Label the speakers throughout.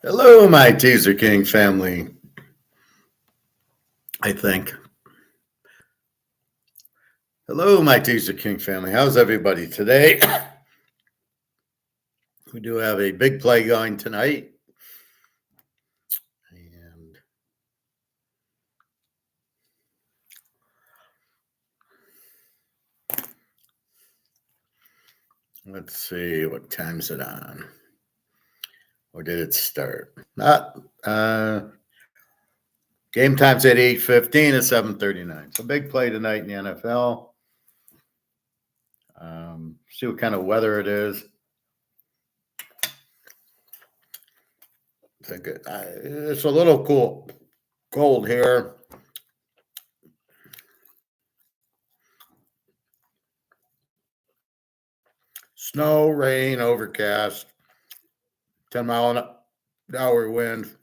Speaker 1: Hello, my Teaserking family. I think. Hello, my Teaserking family. How's everybody today? We do have a big play going tonight. And let's see, what time's it on? Or did it start? Not game time's at 8:15 at 7:39. So big play tonight in the NFL. See what kind of weather it is. I think it's a little cold here. Snow, rain, overcast, 10-mile-an-hour wind.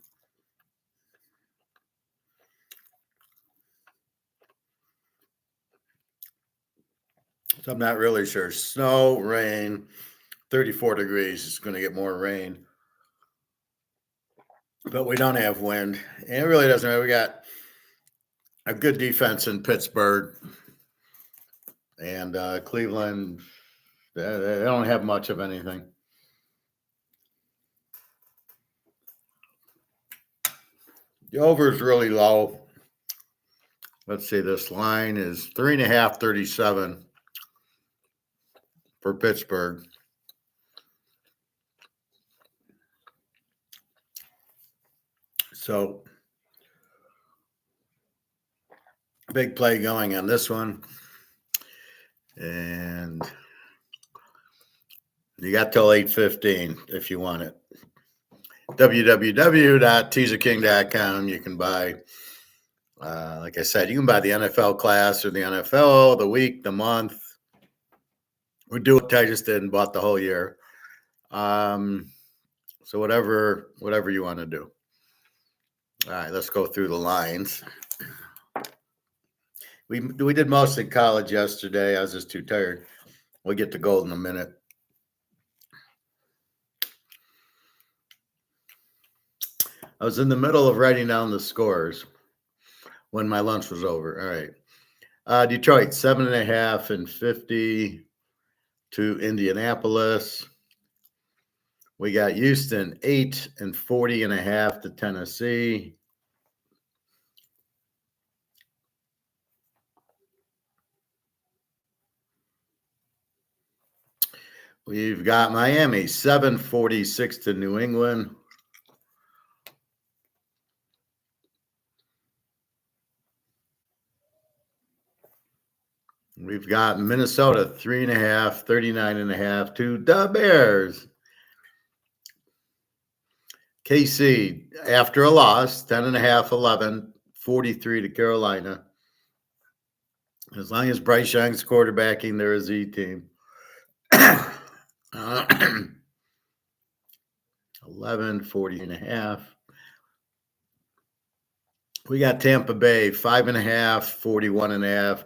Speaker 1: So I'm not really sure. Snow, rain, 34 degrees. It's going to get more rain. But we don't have wind. And it really doesn't matter. We got a good defense in Pittsburgh. And Cleveland, they don't have much of anything. The over is really low. Let's see, this line is 3.5, 37 for Pittsburgh. So, big play going on this one. And you got till 8:15 if you want it. www.teaserking.com. You can buy, like I said, you can buy the NFL class or the NFL, the week, the month. We do what I just did and bought the whole year. So whatever you want to do. All right, let's go through the lines. We did mostly college yesterday. I was just too tired. We'll get to gold in a minute. I was in the middle of writing down the scores when my lunch was over. All right. Detroit, 7.5 and 50 to Indianapolis. We got Houston, 8 and 40.5 to Tennessee. We've got Miami, 746 to New England. We've got Minnesota, 3.5, 39.5 to the Bears. KC, after a loss, 10.5, 11, 43 to Carolina. As long as Bryce Young's quarterbacking, they're a Z team. 11, 40.5. We got Tampa Bay, 5.5, 41.5.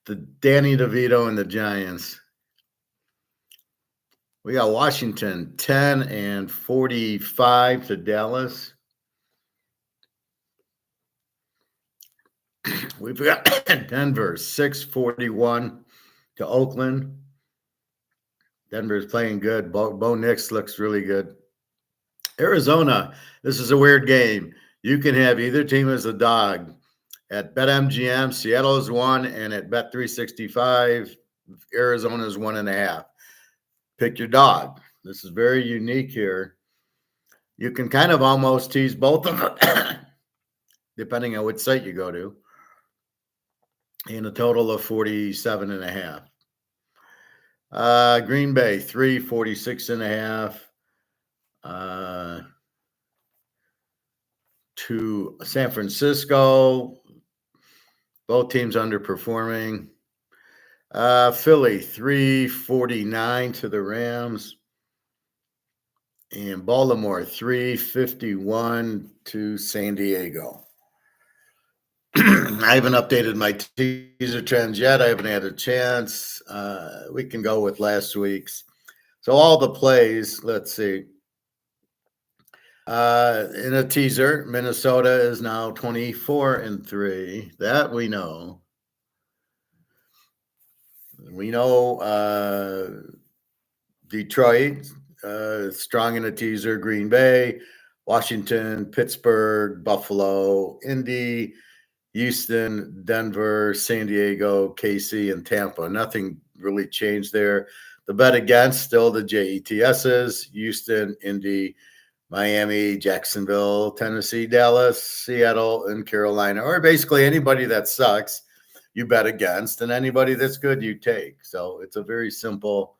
Speaker 1: The Danny DeVito and the Giants. We got Washington, 10 and 45 to Dallas. We've got Denver, 6-41 to Oakland. Denver's playing good. Bo Nix looks really good. Arizona, this is a weird game. You can have either team as a dog. At BetMGM, Seattle is 1, and at Bet365, Arizona is 1.5. Pick your dog. This is very unique here. You can kind of almost tease both of them, depending on which site you go to, in a total of 47.5. Green Bay, 3, 46.5. To San Francisco, both teams underperforming. Philly, 349 to the Rams. And Baltimore, 351 to San Diego. I haven't updated my teaser trends yet. I haven't had a chance. We can go with last week's. So all the plays, let's see. In a teaser, Minnesota is now 24-3. That we know. We know Detroit, strong in a teaser, Green Bay, Washington, Pittsburgh, Buffalo, Indy, Houston, Denver, San Diego, KC, and Tampa. Nothing really changed there. The bet against still the JETSs, Houston, Indy, Miami, Jacksonville, Tennessee, Dallas, Seattle, and Carolina, or basically anybody that sucks, you bet against, and anybody that's good, you take. So it's a very simple.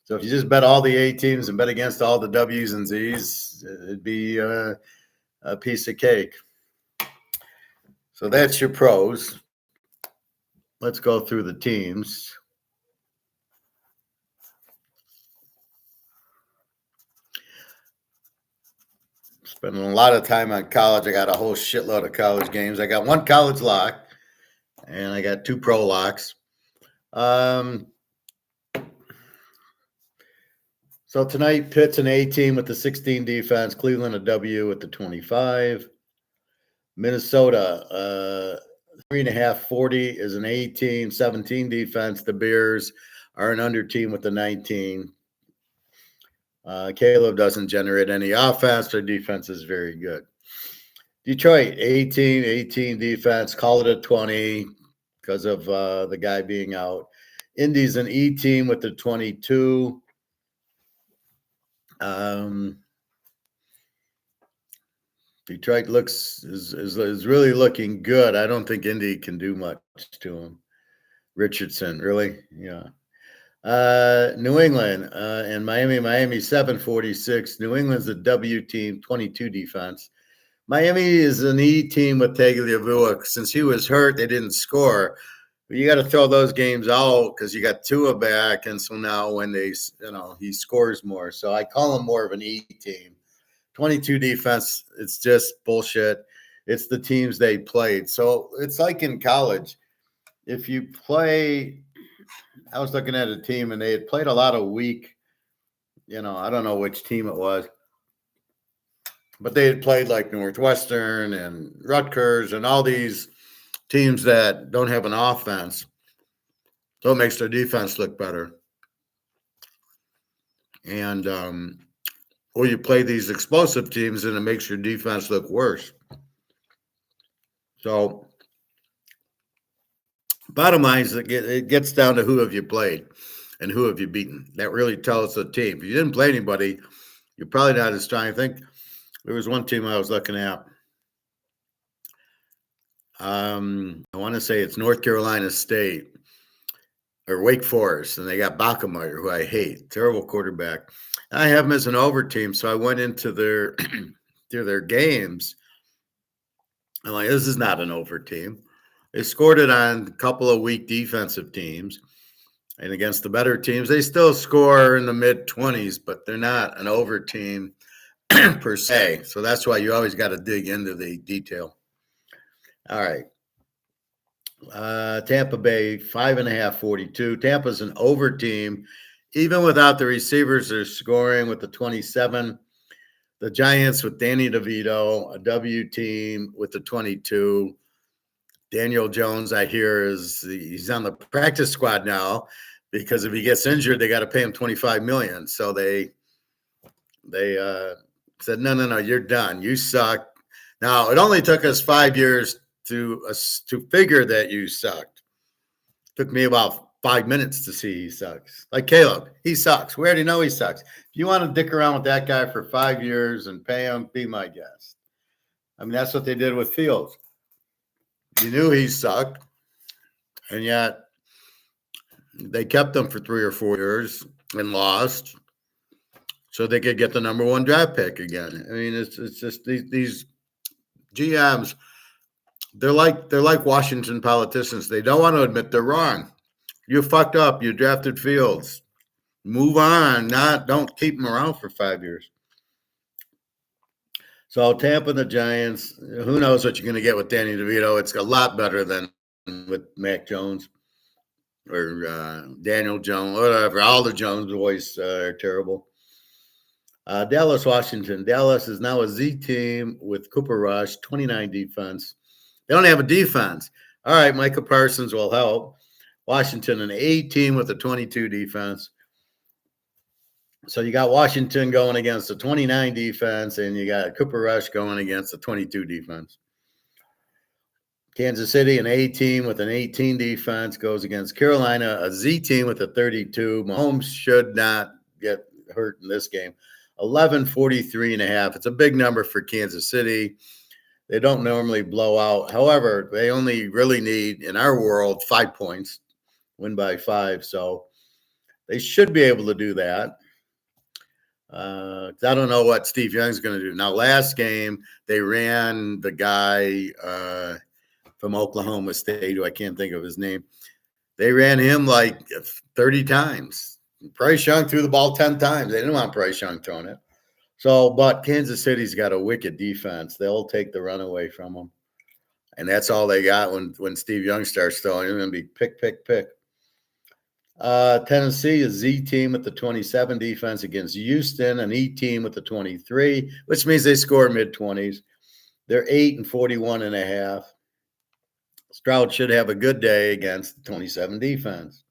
Speaker 1: So if you just bet all the A teams and bet against all the W's and Z's, it'd be a piece of cake. So that's your pros. Let's go through the teams. Spending a lot of time on college. I got a whole shitload of college games. I got one college lock, and I got two pro locks. So tonight, Pitt's an A team with the 16 defense. Cleveland a W with the 25. Minnesota, 3.5, 40 is an A team, 17 defense. The Bears are an under team with the 19. Caleb doesn't generate any offense. Their defense is very good. Detroit, 18 defense. Call it a 20 because of the guy being out. Indy's an E team with the 22. Detroit is really looking good. I don't think Indy can do much to him. Richardson, really? Yeah. New England and Miami. Miami 746. New England's a W team, 22 defense. Miami is an E team with Tagovailoa. Since he was hurt, they didn't score. But you got to throw those games out because you got Tua back, and so now when he scores more. So I call him more of an E team. 22 defense, it's just bullshit. It's the teams they played. So it's like in college. If you play, I was looking at a team and they had played a lot of weak, I don't know which team it was, but they had played like Northwestern and Rutgers and all these teams that don't have an offense. So it makes their defense look better. And, or you play these explosive teams and it makes your defense look worse. So bottom line is it gets down to who have you played and who have you beaten. That really tells the team. If you didn't play anybody, you're probably not as strong. I think there was one team I was looking at. I want to say it's North Carolina State or Wake Forest, and they got Bachmeier, who I hate, terrible quarterback. I have them as an over team, so I went into their games. I'm like, this is not an over team. They scored it on a couple of weak defensive teams, and against the better teams, they still score in the mid-20s, but they're not an over team per se. So that's why you always got to dig into the detail. All right. Tampa Bay, 5.5, 42. Tampa's an over team. Even without the receivers, they're scoring with the 27. The Giants with Danny DeVito, a W team with the 22. Daniel Jones, I hear, he's on the practice squad now because if he gets injured, they got to pay him $25 million. So they said, no, you're done. You suck. Now, it only took us 5 years to figure that you sucked. Took me about 5 minutes to see he sucks. Like Caleb, he sucks. We already know he sucks. If you want to dick around with that guy for 5 years and pay him, be my guest. I mean, that's what they did with Fields. You knew he sucked, and yet they kept him for 3 or 4 years and lost so they could get the number 1 draft pick again. I mean, it's just these GMs. They're like Washington politicians. They don't want to admit they're wrong. You fucked up. You drafted Fields. Move on. Don't keep him around for 5 years. So Tampa and the Giants, who knows what you're going to get with Danny DeVito. It's a lot better than with Mac Jones or Daniel Jones, whatever. All the Jones boys are terrible. Dallas, Washington. Dallas is now a Z team with Cooper Rush, 29 defense. They don't have a defense. All right, Micah Parsons will help. Washington, an A team with a 22 defense. So you got Washington going against the 29 defense, and you got Cooper Rush going against the 22 defense. Kansas City, an A team with an 18 defense, goes against Carolina, a Z team with a 32. Mahomes should not get hurt in this game. 11-43.5. It's a big number for Kansas City. They don't normally blow out. However, they only really need, in our world, 5 points, win by 5. So they should be able to do that. I don't know what Steve Young's going to do. Now, last game, they ran the guy from Oklahoma State, who I can't think of his name. They ran him like 30 times. Bryce Young threw the ball 10 times. They didn't want Bryce Young throwing it. So, but Kansas City's got a wicked defense. They'll take the run away from them. And that's all they got when Steve Young starts throwing. It's going to be pick, pick, pick. Tennessee, a Z team with the 27 defense against Houston, an E team with the 23, which means they score mid-20s. They're 8-41.5. Stroud should have a good day against the 27 defense.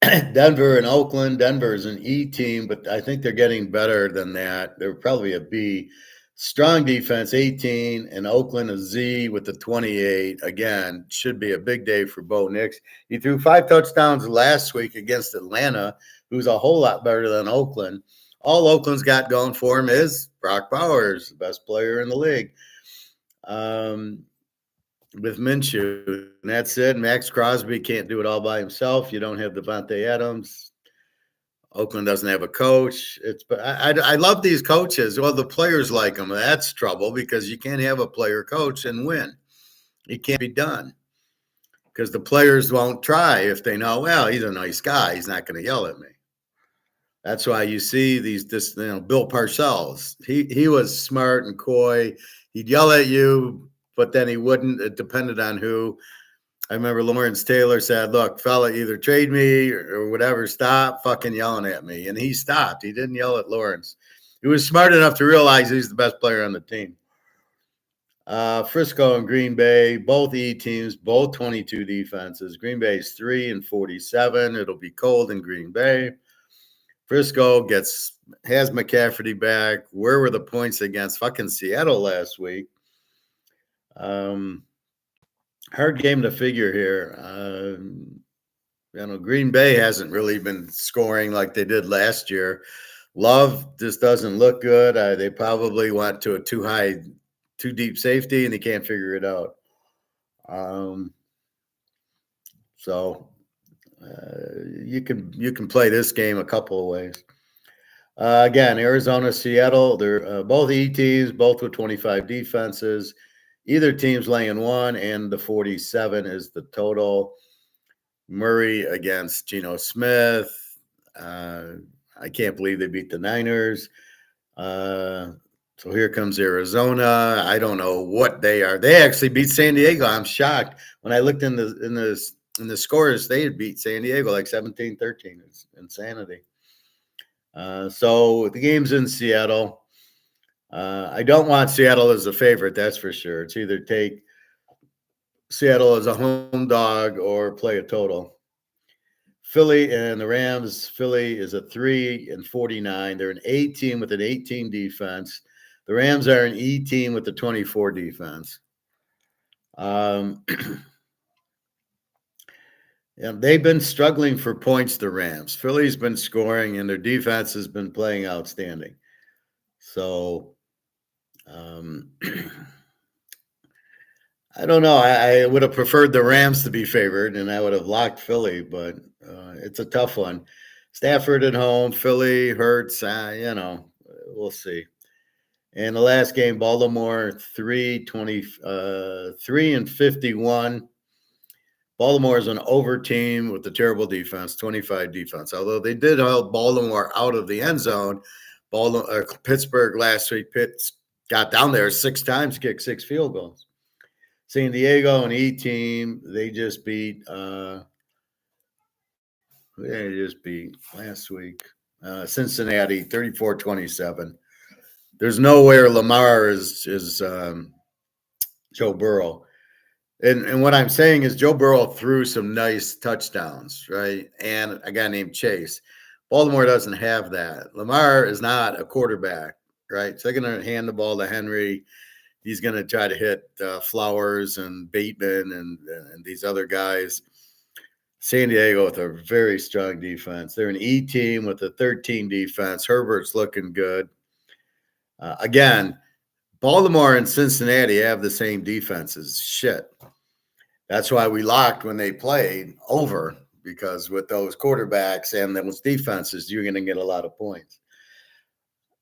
Speaker 1: Denver and Oakland. Denver is an E team, but I think they're getting better than that. They're probably a B. Strong defense, 18, and Oakland a Z with the 28. Again, should be a big day for Bo Nix. He threw 5 touchdowns last week against Atlanta, who's a whole lot better than Oakland. All Oakland's got going for him is Brock Bowers, the best player in the league. With Minshew, and that's it. Max Crosby can't do it all by himself. You don't have Devontae Adams. Oakland doesn't have a coach. I love these coaches. Well, the players like them. That's trouble because you can't have a player coach and win. It can't be done because the players won't try if they know, well, he's a nice guy. He's not going to yell at me. That's why you see Bill Parcells. He was smart and coy. He'd yell at you, but then he wouldn't. It depended on who. I remember Lawrence Taylor said, look, fella, either trade me or whatever, stop fucking yelling at me. And he stopped. He didn't yell at Lawrence. He was smart enough to realize he's the best player on the team. Frisco and Green Bay, both E teams, both 22 defenses. Green Bay's 3-47. It'll be cold in Green Bay. Frisco has McCaffrey back. Where were the points against fucking Seattle last week? Hard game to figure here. Green Bay hasn't really been scoring like they did last year. Love just doesn't look good. They probably went to a too deep safety, and he can't figure it out. So you can play this game a couple of ways. Again, Arizona, Seattle, they're both E teams, both with 25 defenses. Either team's laying 1, and the 47 is the total. Murray against Geno Smith. I can't believe they beat the Niners. So here comes Arizona. I don't know what they are. They actually beat San Diego. I'm shocked. When I looked in the scores, they had beat San Diego like 17-13. It's insanity. So the game's in Seattle. I don't want Seattle as a favorite, that's for sure. It's either take Seattle as a home dog or play a total. Philly and the Rams. Philly is a 3-49. They're an A team with an 18 defense. The Rams are an E team with a 24 defense. They've been struggling for points, the Rams. Philly's been scoring, and their defense has been playing outstanding. So I don't know. I would have preferred the Rams to be favored, and I would have locked Philly, but it's a tough one. Stafford at home, Philly hurts. We'll see. And the last game, Baltimore 3-51. Baltimore is an over team with a terrible defense, 25 defense. Although they did help Baltimore out of the end zone, Pittsburgh last week, Pitts got down there 6 times, kicked 6 field goals. San Diego, an E team, they just beat last week. Cincinnati 34-27. There's nowhere Lamar is Joe Burrow. And what I'm saying is Joe Burrow threw some nice touchdowns, right? And a guy named Chase. Baltimore doesn't have that. Lamar is not a quarterback, right? So they're going to hand the ball to Henry. He's going to try to hit Flowers and Bateman and these other guys. San Diego with a very strong defense. They're an E team with a 13 defense. Herbert's looking good. Again, Baltimore and Cincinnati have the same defenses. Shit. That's why we locked when they played over, because with those quarterbacks and those defenses, you're going to get a lot of points.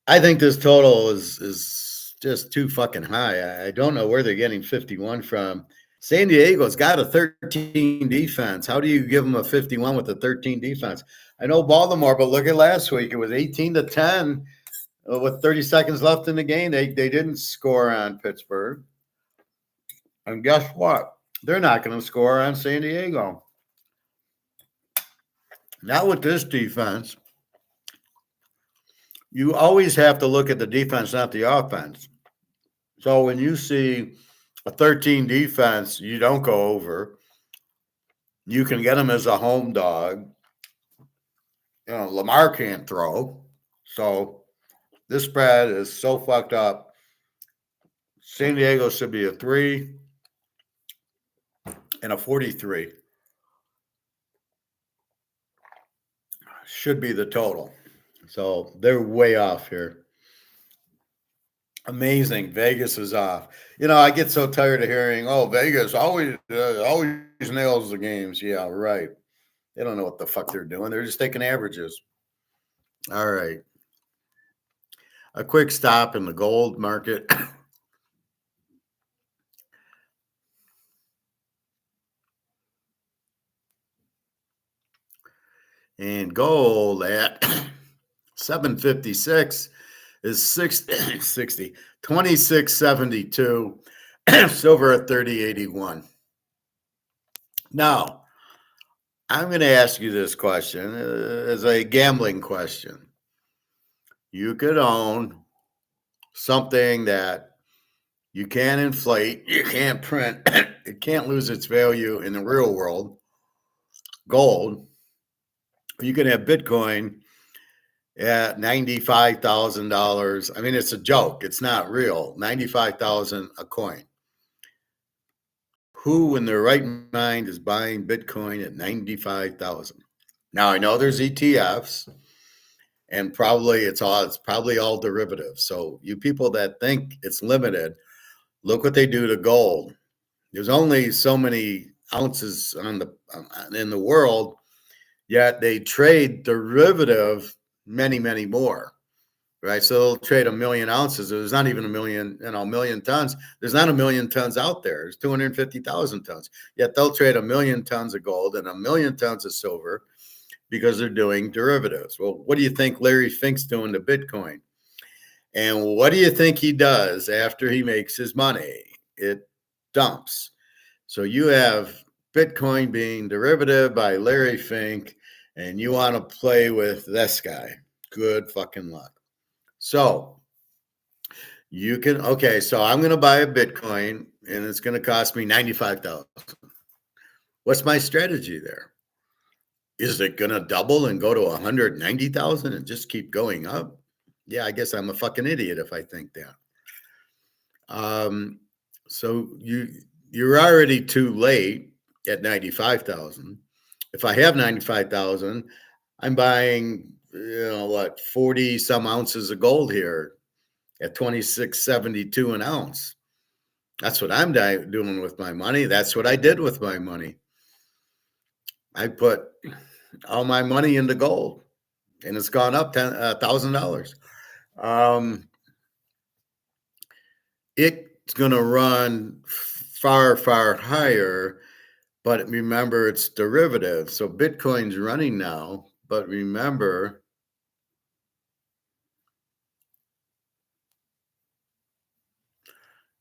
Speaker 1: I think this total is just too fucking high. I don't know where they're getting 51 from. San Diego's got a 13 defense. How do you give them a 51 with a 13 defense? I know Baltimore, but look at last week. It was 18-10 with 30 seconds left in the game. They didn't score on Pittsburgh. And guess what? They're not going to score on San Diego. Not with this defense. You always have to look at the defense, not the offense. So when you see a 13 defense, you don't go over. You can get them as a home dog. You know, Lamar can't throw. So this spread is so fucked up. San Diego should be a 3 and a 43. Should be the total. So they're way off here. Amazing. Vegas is off. You know, I get so tired of hearing, "Oh, Vegas always nails the games." Yeah, right. They don't know what the fuck they're doing. They're just taking averages. All right. A quick stop in the gold market. And gold at 756 is 60 26.72. Silver at 30.81. Now, I'm going to ask you this question as a gambling question. You could own something that you can't inflate, you can't print, it can't lose its value in the real world, gold. You can have Bitcoin at $95,000. I mean, it's a joke. It's not real. 95,000 a coin. Who in their right mind is buying Bitcoin at 95,000? Now I know there's ETFs, and probably it's probably all derivatives. So you people that think it's limited, look what they do to gold. There's only so many ounces in the world, yet they trade derivative many more. Right, so they'll trade 1 million ounces. There's not even a million tons. There's not 1 million tons out there. There's 250,000 tons. Yet they'll trade 1 million tons of gold and 1 million tons of silver because they're doing derivatives. Well, what do you think Larry Fink's doing to Bitcoin? And what do you think he does after he makes his money? It dumps. So you have Bitcoin being derivative by Larry Fink, and you want to play with this guy. Good fucking luck. So you can, okay, so I'm going to buy a Bitcoin and it's going to cost me 95,000. What's my strategy there? Is it going to double and go to 190,000 and just keep going up? Yeah, I guess I'm a fucking idiot if I think that. So you're already too late at 95,000. If I have 95,000, I'm buying, 40 some ounces of gold here at 26.72 an ounce. That's what I'm doing with my money. That's what I did with my money. I put all my money into gold, and it's gone up $1,000. It's going to run far higher, but remember, it's derivative. So Bitcoin's running now, but remember,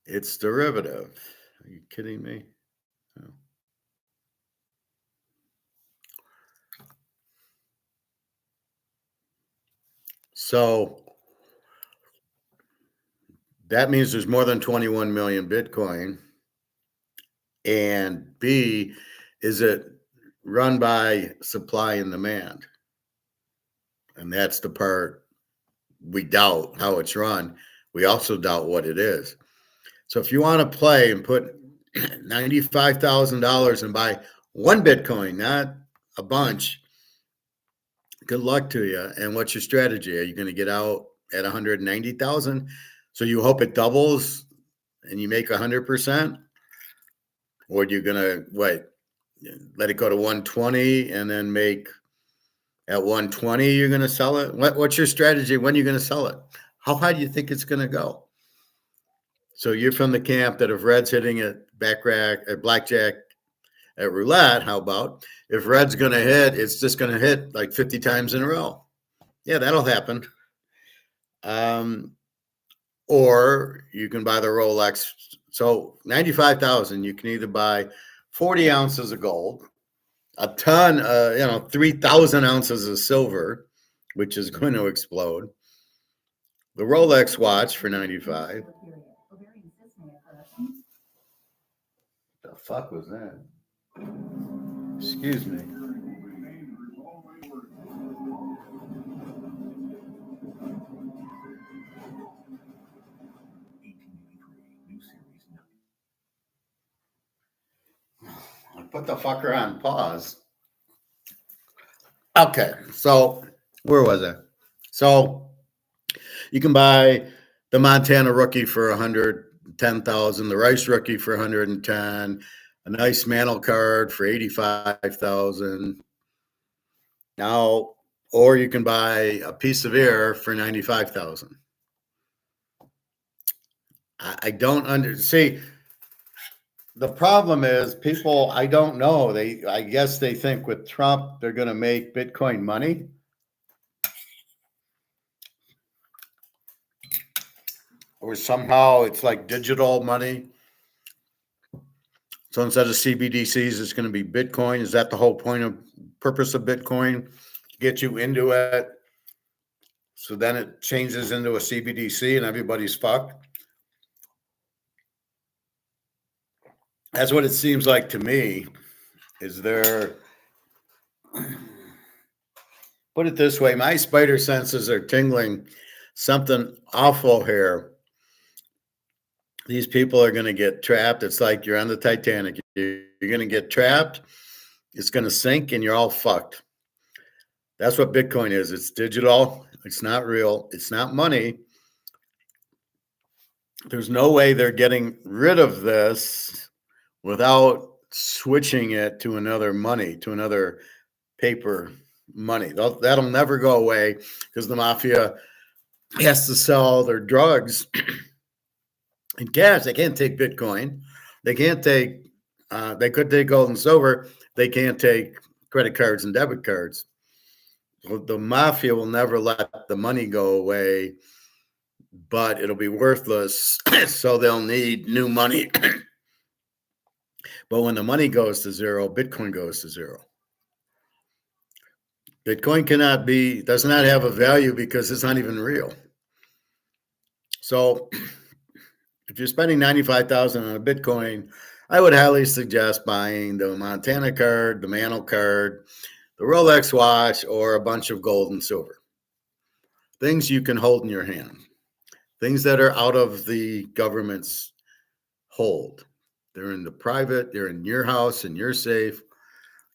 Speaker 1: it's derivative. Are you kidding me? No. So that means there's more than 21 million Bitcoin. And B, is it run by supply and demand? And that's the part we doubt how it's run. We also doubt what it is. So if you want to play and put $95,000 and buy one Bitcoin, not a bunch, good luck to you. And what's your strategy? Are you going to get out at 190,000? So you hope it doubles and you make 100%? Or are you going to let it go to 120 and then make at 120 you're going to sell it? What's your strategy? When are you going to sell it? How high do you think it's going to go? So you're from the camp that if red's hitting at blackjack, at roulette, how about if red's going to hit, it's just going to hit like 50 times in a row? Yeah, that'll happen. Or you can buy the Rolex. So 95,000, you can either buy 40 ounces of gold, a ton, 3,000 ounces of silver, which is going to explode, the Rolex watch for 95. The fuck was that? Excuse me. I put the fucker on pause. Okay, so where was I? So you can buy the Montana rookie for 110,000, the Rice rookie for 110, a nice Mantle card for 85,000. Now, or you can buy a piece of air for 95,000. I don't see. The problem is people, I don't know. I guess they think with Trump, they're going to make Bitcoin money. Or somehow it's like digital money. So instead of CBDCs, it's going to be Bitcoin. Is that the whole purpose of Bitcoin? Get you into it. So then it changes into a CBDC and everybody's fucked. That's what it seems like to me. Is there, put it this way, my spider senses are tingling. Something awful here. These people are going to get trapped. It's like you're on the Titanic. You're going to get trapped. It's going to sink and you're all fucked. That's what Bitcoin is. It's digital. It's not real. It's not money. There's no way they're getting rid of this without switching it to another money, to another paper money. That'll never go away because the mafia has to sell their drugs in cash. They can't take Bitcoin. They can't take, they could take gold and silver. They can't take credit cards and debit cards. The mafia will never let the money go away, but it'll be worthless. So they'll need new money. But when the money goes to zero, Bitcoin goes to zero. Bitcoin does not have a value because it's not even real. So if you're spending 95,000 on a Bitcoin, I would highly suggest buying the Montana card, the Mantle card, the Rolex watch, or a bunch of gold and silver. Things you can hold in your hand. Things that are out of the government's hold. They're in the private, they're in your house, and you're safe.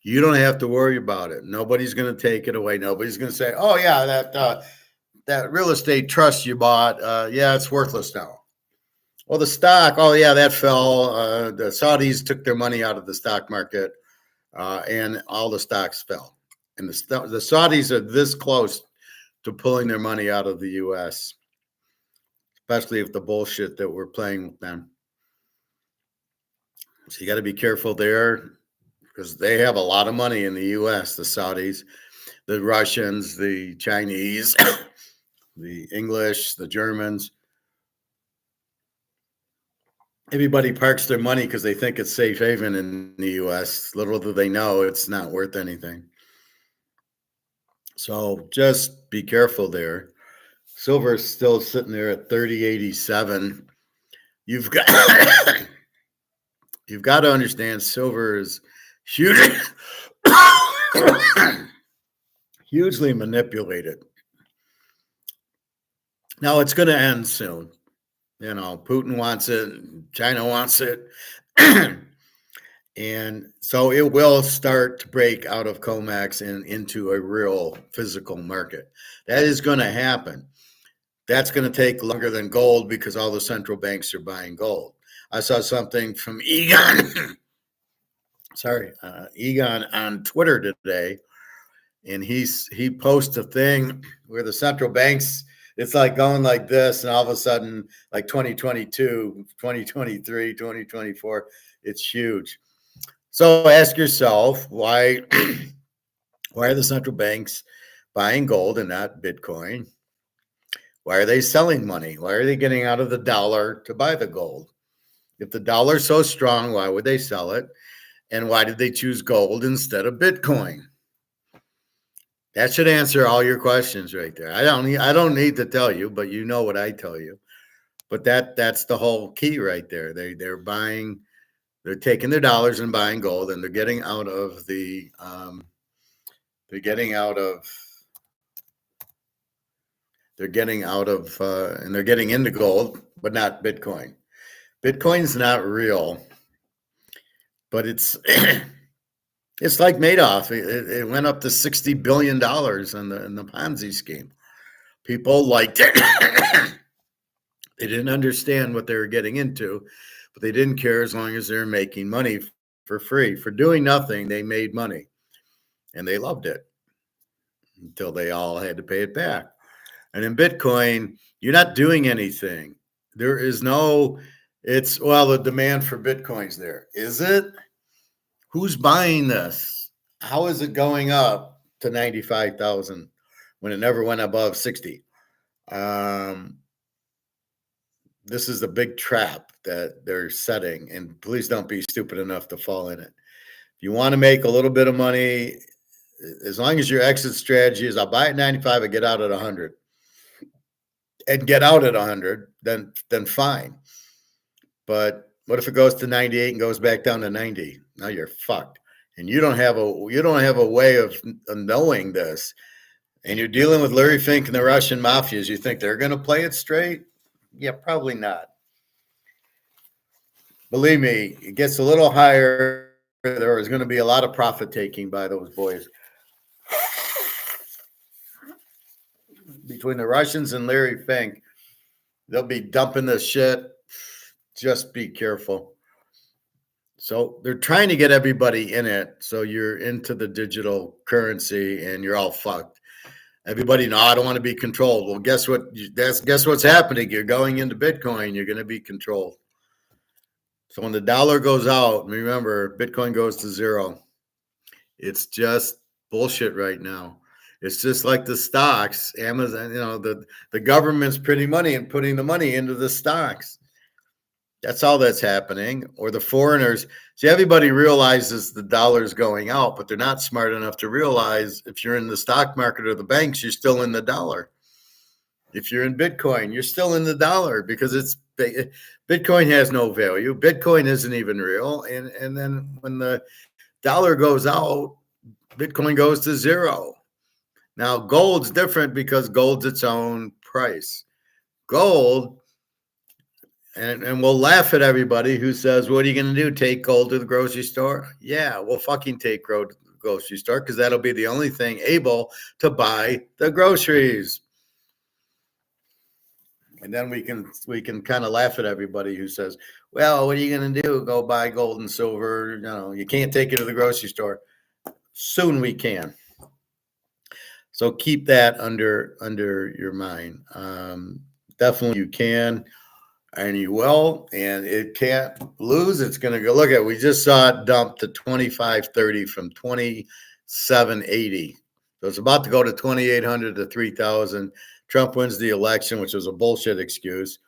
Speaker 1: You don't have to worry about it. Nobody's going to take it away. Nobody's going to say, oh, yeah, that real estate trust you bought, yeah, it's worthless now. Well, the stock, oh, yeah, that fell. The Saudis took their money out of the stock market, and all the stocks fell. And the Saudis are this close to pulling their money out of the U.S., especially if the bullshit that we're playing with them. So you got to be careful there because they have a lot of money in the U.S., the Saudis, the Russians, the Chinese, the English, the Germans. Everybody parks their money because they think it's safe haven in the U.S. Little do they know it's not worth anything. So just be careful there. Silver is still sitting there at 30.87. You've got you've got to understand silver is huge, hugely manipulated. Now it's going to end soon. You know, Putin wants it, China wants it. And so it will start to break out of COMEX and into a real physical market. That is going to happen. That's going to take longer than gold because all the central banks are buying gold. I saw something from Egon, Egon on Twitter today, and he posted a thing where the central banks, it's like going like this, and all of a sudden, like 2022, 2023, 2024, it's huge. So ask yourself, why are the central banks buying gold and not Bitcoin? Why are they selling money? Why are they getting out of the dollar to buy the gold? If the dollar's so strong, why would they sell it? And why did they choose gold instead of Bitcoin? That should answer all your questions right there. I don't need to tell you, but you know what I tell you. But that's the whole key right there. They're buying. They're taking their dollars and buying gold, and they're getting out of the and they're getting into gold, but not Bitcoin. Bitcoin's not real, but it's it's like Madoff. It went up to $60 billion in the Ponzi scheme. People liked it. They didn't understand what they were getting into, but they didn't care as long as they were making money for free. For doing nothing, they made money, and they loved it until they all had to pay it back. And in Bitcoin, you're not doing anything. There is no, the demand for Bitcoin's there. Is it? Who's buying this? How is it going up to 95,000 when it never went above 60? This is the big trap that they're setting, and please don't be stupid enough to fall in it. If you want to make a little bit of money, as long as your exit strategy is I'll buy at 95 and get out at 100 and get out at 100, then fine. But what if it goes to 98 and goes back down to 90? Now you're fucked. And you don't have a way of knowing this. And you're dealing with Larry Fink and the Russian mafias. You think they're going to play it straight? Yeah, probably not. Believe me, it gets a little higher. There is going to be a lot of profit taking by those boys. Between the Russians and Larry Fink, they'll be dumping this shit. Just be careful. So they're trying to get everybody in it. So you're into the digital currency and you're all fucked. Everybody, no, I don't want to be controlled. Well, guess what? Guess what's happening? You're going into Bitcoin. You're going to be controlled. So when the dollar goes out, remember, Bitcoin goes to zero. It's just bullshit right now. It's just like the stocks. Amazon, the government's printing money and putting the money into the stocks. That's all that's happening. Or the foreigners. See, everybody realizes the dollar's going out, but they're not smart enough to realize if you're in the stock market or the banks, you're still in the dollar. If you're in Bitcoin, you're still in the dollar because Bitcoin has no value. Bitcoin isn't even real. And then when the dollar goes out, Bitcoin goes to zero. Now, gold's different because gold's its own price. Gold, and we'll laugh at everybody who says, what are you going to do, take gold to the grocery store? Yeah, we'll fucking take gold to the grocery store because that'll be the only thing able to buy the groceries. And then we can kind of laugh at everybody who says, well, what are you going to do? Go buy gold and silver. You can't take it to the grocery store. Soon we can. So keep that under your mind. Definitely you can, and you will, and it can't lose. It's going to go. Look at, we just saw it dump to 25.30 from 27.80. So it's about to go to 2,800 to 3,000. Trump wins the election, which was a bullshit excuse.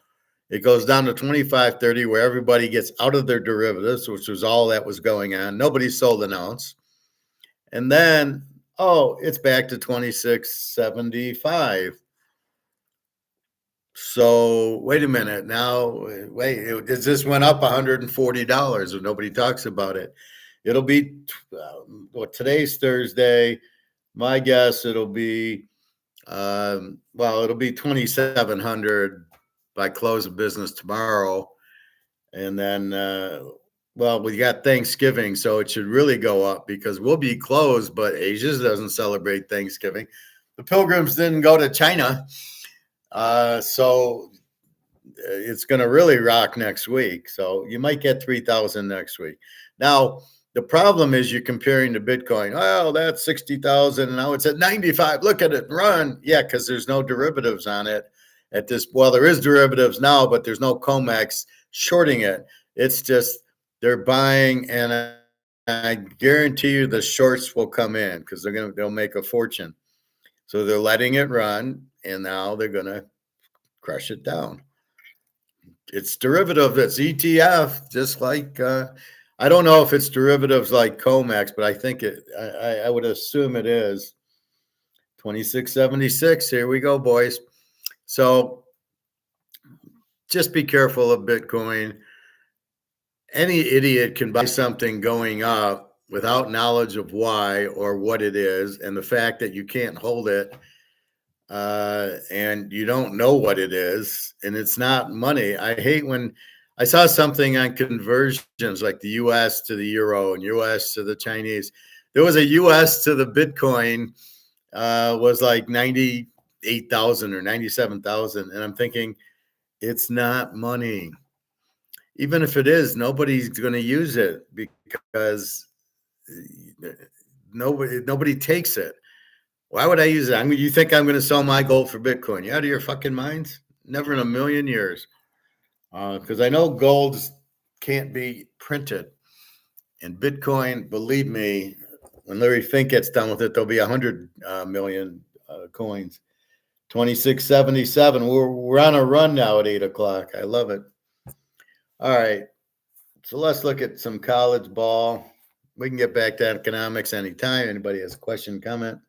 Speaker 1: It goes down to 25.30 where everybody gets out of their derivatives, which was all that was going on. Nobody sold an ounce. And then, it's back to 26.75. So wait a minute now. Wait, this went up $140, and nobody talks about it. It'll be well, today's Thursday. My guess it'll be well, it'll be 2,700 by close of business tomorrow, and then well, we got Thanksgiving, so it should really go up because we'll be closed. But Asia doesn't celebrate Thanksgiving. The pilgrims didn't go to China, so it's going to really rock next week. So you might get 3,000 next week. Now, the problem is you're comparing to Bitcoin. Oh, that's 60,000. And now it's at 95. Look at it run. Yeah, because there's no derivatives on it at this. Well, there is derivatives now, but there's no COMEX shorting it. It's just they're buying, and I guarantee you the shorts will come in because they'll make a fortune. So they're letting it run, and now they're going to crush it down. It's derivative. It's ETF, just like I don't know if it's derivatives like COMEX, but I think I would assume it is. 2676. Here we go, boys. So just be careful of Bitcoin. Any idiot can buy something going up without knowledge of why or what it is, and the fact that you can't hold it. And you don't know what it is, and it's not money. I hate when I saw something on conversions like the US to the euro and US to the Chinese. There was a US to the Bitcoin was like 98,000 or 97,000. And I'm thinking, it's not money. Even if it is, nobody's going to use it because nobody takes it. Why would I use it? You think I'm going to sell my gold for Bitcoin? You out of your fucking minds? Never in a million years. Because I know gold can't be printed. And Bitcoin, believe me, when Larry Fink gets done with it, there'll be 100 million coins. 2677. We're on a run now at 8 o'clock. I love it. All right. So let's look at some college ball. We can get back to economics anytime. Anybody has a question, comment?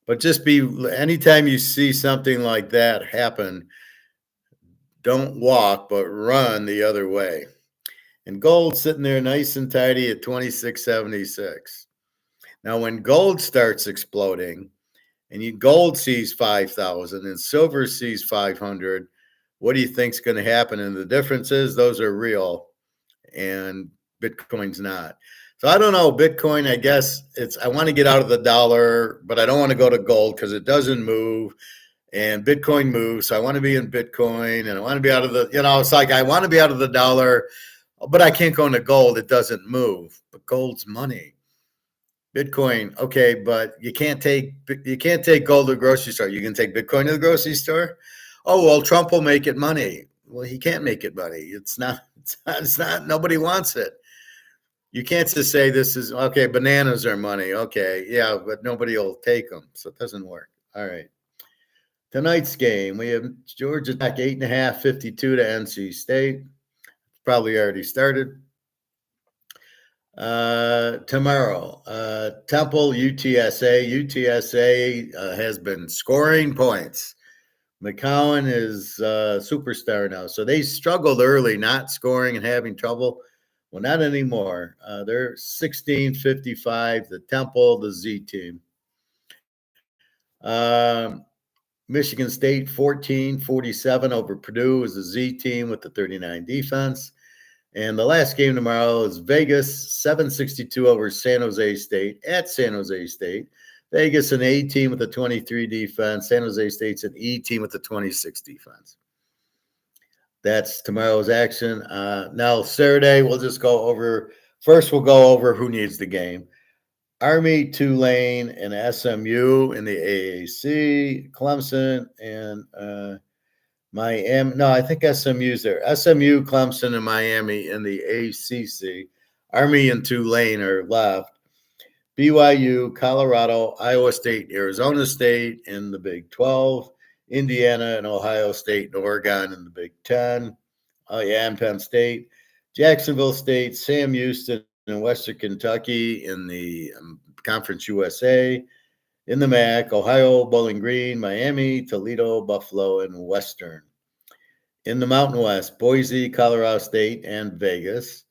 Speaker 1: But just anytime you see something like that happen, don't walk, but run the other way. And gold sitting there nice and tidy at 2676. Now, when gold starts exploding and gold sees 5,000 and silver sees 500, what do you think is going to happen? And the difference is those are real and Bitcoin's not. So I don't know. Bitcoin, I guess I want to get out of the dollar, but I don't want to go to gold because it doesn't move. And Bitcoin moves. So I want to be in Bitcoin and I want to be out of it's like I want to be out of the dollar, but I can't go into gold. It doesn't move. But gold's money. Bitcoin, okay, but you can't take gold to the grocery store. You can take Bitcoin to the grocery store. Oh, well, Trump will make it money. Well, he can't make it money. It's not, nobody wants it. You can't just say this is, okay, bananas are money. Okay, yeah, but nobody will take them. So it doesn't work. All right. Tonight's game, we have Georgia Tech 8.5, 52 to NC State. Probably already started. Tomorrow, Temple, UTSA. UTSA has been scoring points. McCowan is a superstar now. So they struggled early, not scoring and having trouble. Well, not anymore. They're 16-55, the Temple, the Z team. Michigan State 14-47 over Purdue is the Z team with the 39 defense. And the last game tomorrow is Vegas 762 over San Jose State at San Jose State. Vegas an A team with a 23 defense. San Jose State's an E team with a 26 defense. That's tomorrow's action. Now Saturday we'll just go over. First we'll go over who needs the game. Army, Tulane, and SMU in the AAC. Clemson and Miami. No, I think SMU's there. SMU, Clemson, and Miami in the ACC. Army and Tulane are left. BYU, Colorado, Iowa State, Arizona State in the Big 12. Indiana and Ohio State and Oregon in the Big 10. Oh, yeah, and Penn State. Jacksonville State, Sam Houston, and Western Kentucky in the Conference USA. In the MAC, Ohio, Bowling Green, Miami, Toledo, Buffalo, and Western. In the Mountain West, Boise, Colorado State, and Vegas.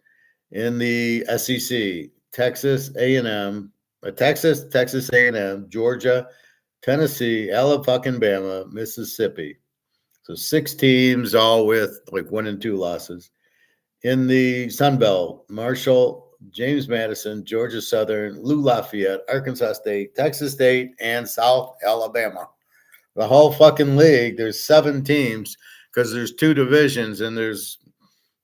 Speaker 1: In the SEC, Texas A&M, Texas A&M, Georgia, Tennessee, Alabama, Mississippi. So 6 teams, all with like 1 and 2 losses. In the Sun Belt, Marshall, James Madison, Georgia Southern, Lou Lafayette, Arkansas State, Texas State, and South Alabama. The whole fucking league, there's 7 teams because there's 2 divisions and there's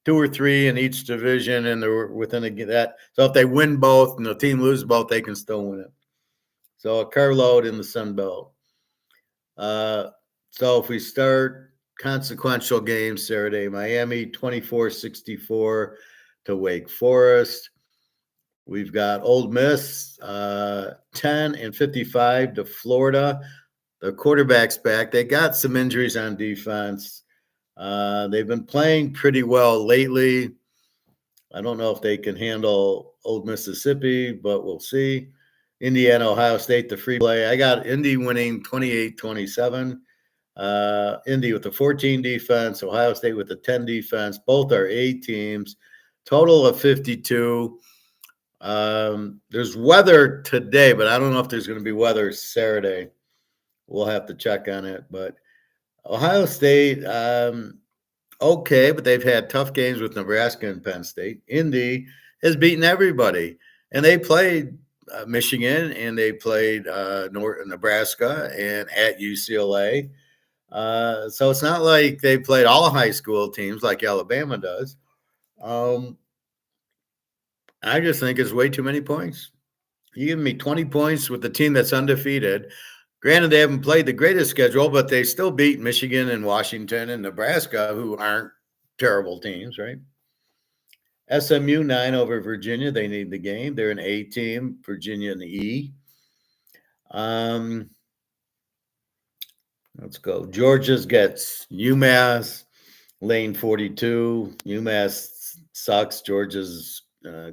Speaker 1: 2 or 3 in each division, and they're within that. So if they win both and the team loses both, they can still win it. So a carload in the Sun Belt. So if we start consequential games Saturday, Miami 24-64 to Wake Forest. We've got Ole Miss 10-55 to Florida. The quarterback's back. They got some injuries on defense. They've been playing pretty well lately. I don't know if they can handle Old Mississippi, but we'll see. Indiana, Ohio State, the free play. I got Indy winning 28-27. Indy with the 14 defense, Ohio State with the 10 defense. Both are A teams. Total of 52. There's weather today, but I don't know if there's going to be weather Saturday. We'll have to check on it. But Ohio State, okay, but they've had tough games with Nebraska and Penn State. Indy has beaten everybody, and they played Michigan, and they played Nebraska and at UCLA. So it's not like they played all high school teams like Alabama does. I just think it's way too many points. You give me 20 points with the team that's undefeated. Granted, they haven't played the greatest schedule, but they still beat Michigan and Washington and Nebraska, who aren't terrible teams, right? SMU 9 over Virginia. They need the game. They're an A team. Virginia in the E. Let's go. Georgia's gets UMass, lane 42. UMass sucks. Georgia's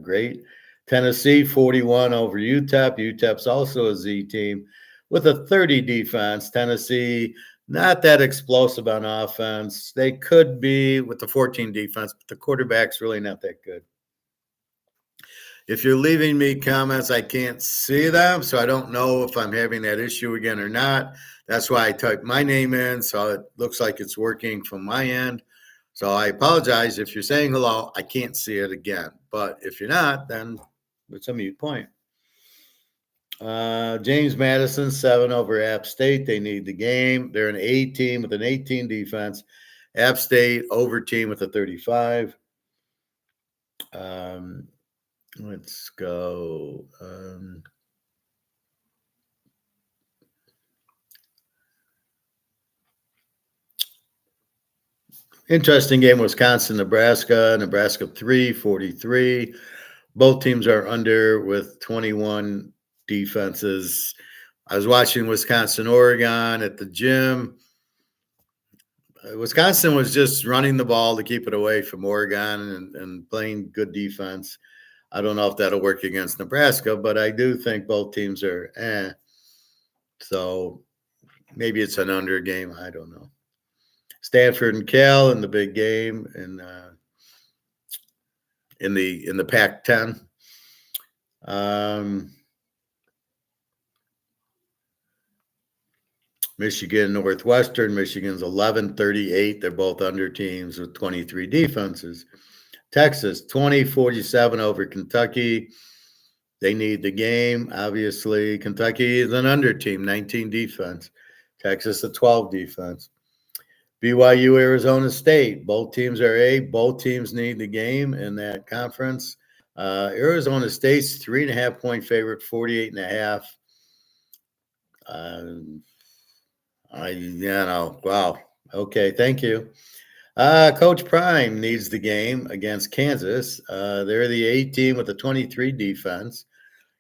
Speaker 1: great. Tennessee 41 over UTEP. UTEP's also a Z team with a 30 defense. Tennessee, not that explosive on offense. They could be with the 14 defense, but the quarterback's really not that good. If you're leaving me comments, I can't see them, so I don't know if I'm having that issue again or not. That's why I typed my name in, so it looks like it's working from my end. So I apologize. If you're saying hello, I can't see it again. But if you're not, then it's a moot point. James Madison, 7 over App State. They need the game. They're an A team with an 18 defense. App State over team with a 35. Let's go. Interesting game, Wisconsin, Nebraska. Nebraska 3-43. Both teams are under with 21 defenses. I was watching Wisconsin, Oregon at the gym. Wisconsin was just running the ball to keep it away from Oregon and playing good defense. I don't know if that'll work against Nebraska, but I do think both teams are So maybe it's an under game. I don't know. Stanford and Cal in the big game in the Pac-10. Michigan, Northwestern. Michigan's 11-38. They're both under teams with 23 defenses. Texas, 20-47 over Kentucky. They need the game. Obviously, Kentucky is an under team, 19 defense. Texas, a 12 defense. BYU, Arizona State. Both teams are A. Both teams need the game in that conference. Arizona State's 3.5-point favorite, 48.5. Wow. Okay, thank you. Coach Prime needs the game against Kansas. They're the A team with the 23 defense.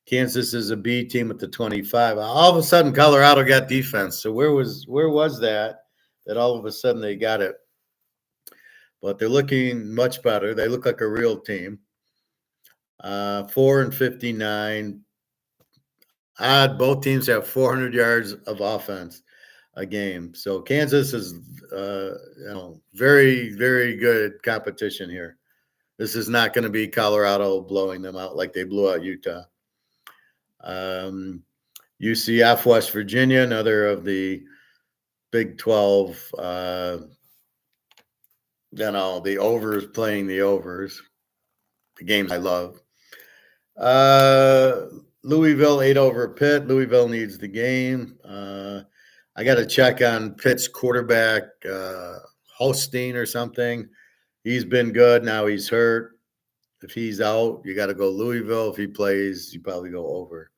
Speaker 1: Kansas is a B team with the 25. All of a sudden, Colorado got defense. So where was that all of a sudden they got it? But they're looking much better. They look like a real team. 4-59. Both teams have 400 yards of offense. a game. So Kansas is, very, very good competition here. This is not going to be Colorado blowing them out like they blew out Utah. UCF, West Virginia, another of the Big 12, the overs playing the overs, the games I love. Louisville 8 over Pitt. Louisville needs the game. I got to check on Pitt's quarterback, Holstein or something. He's been good. Now he's hurt. If he's out, you got to go Louisville. If he plays, you probably go over.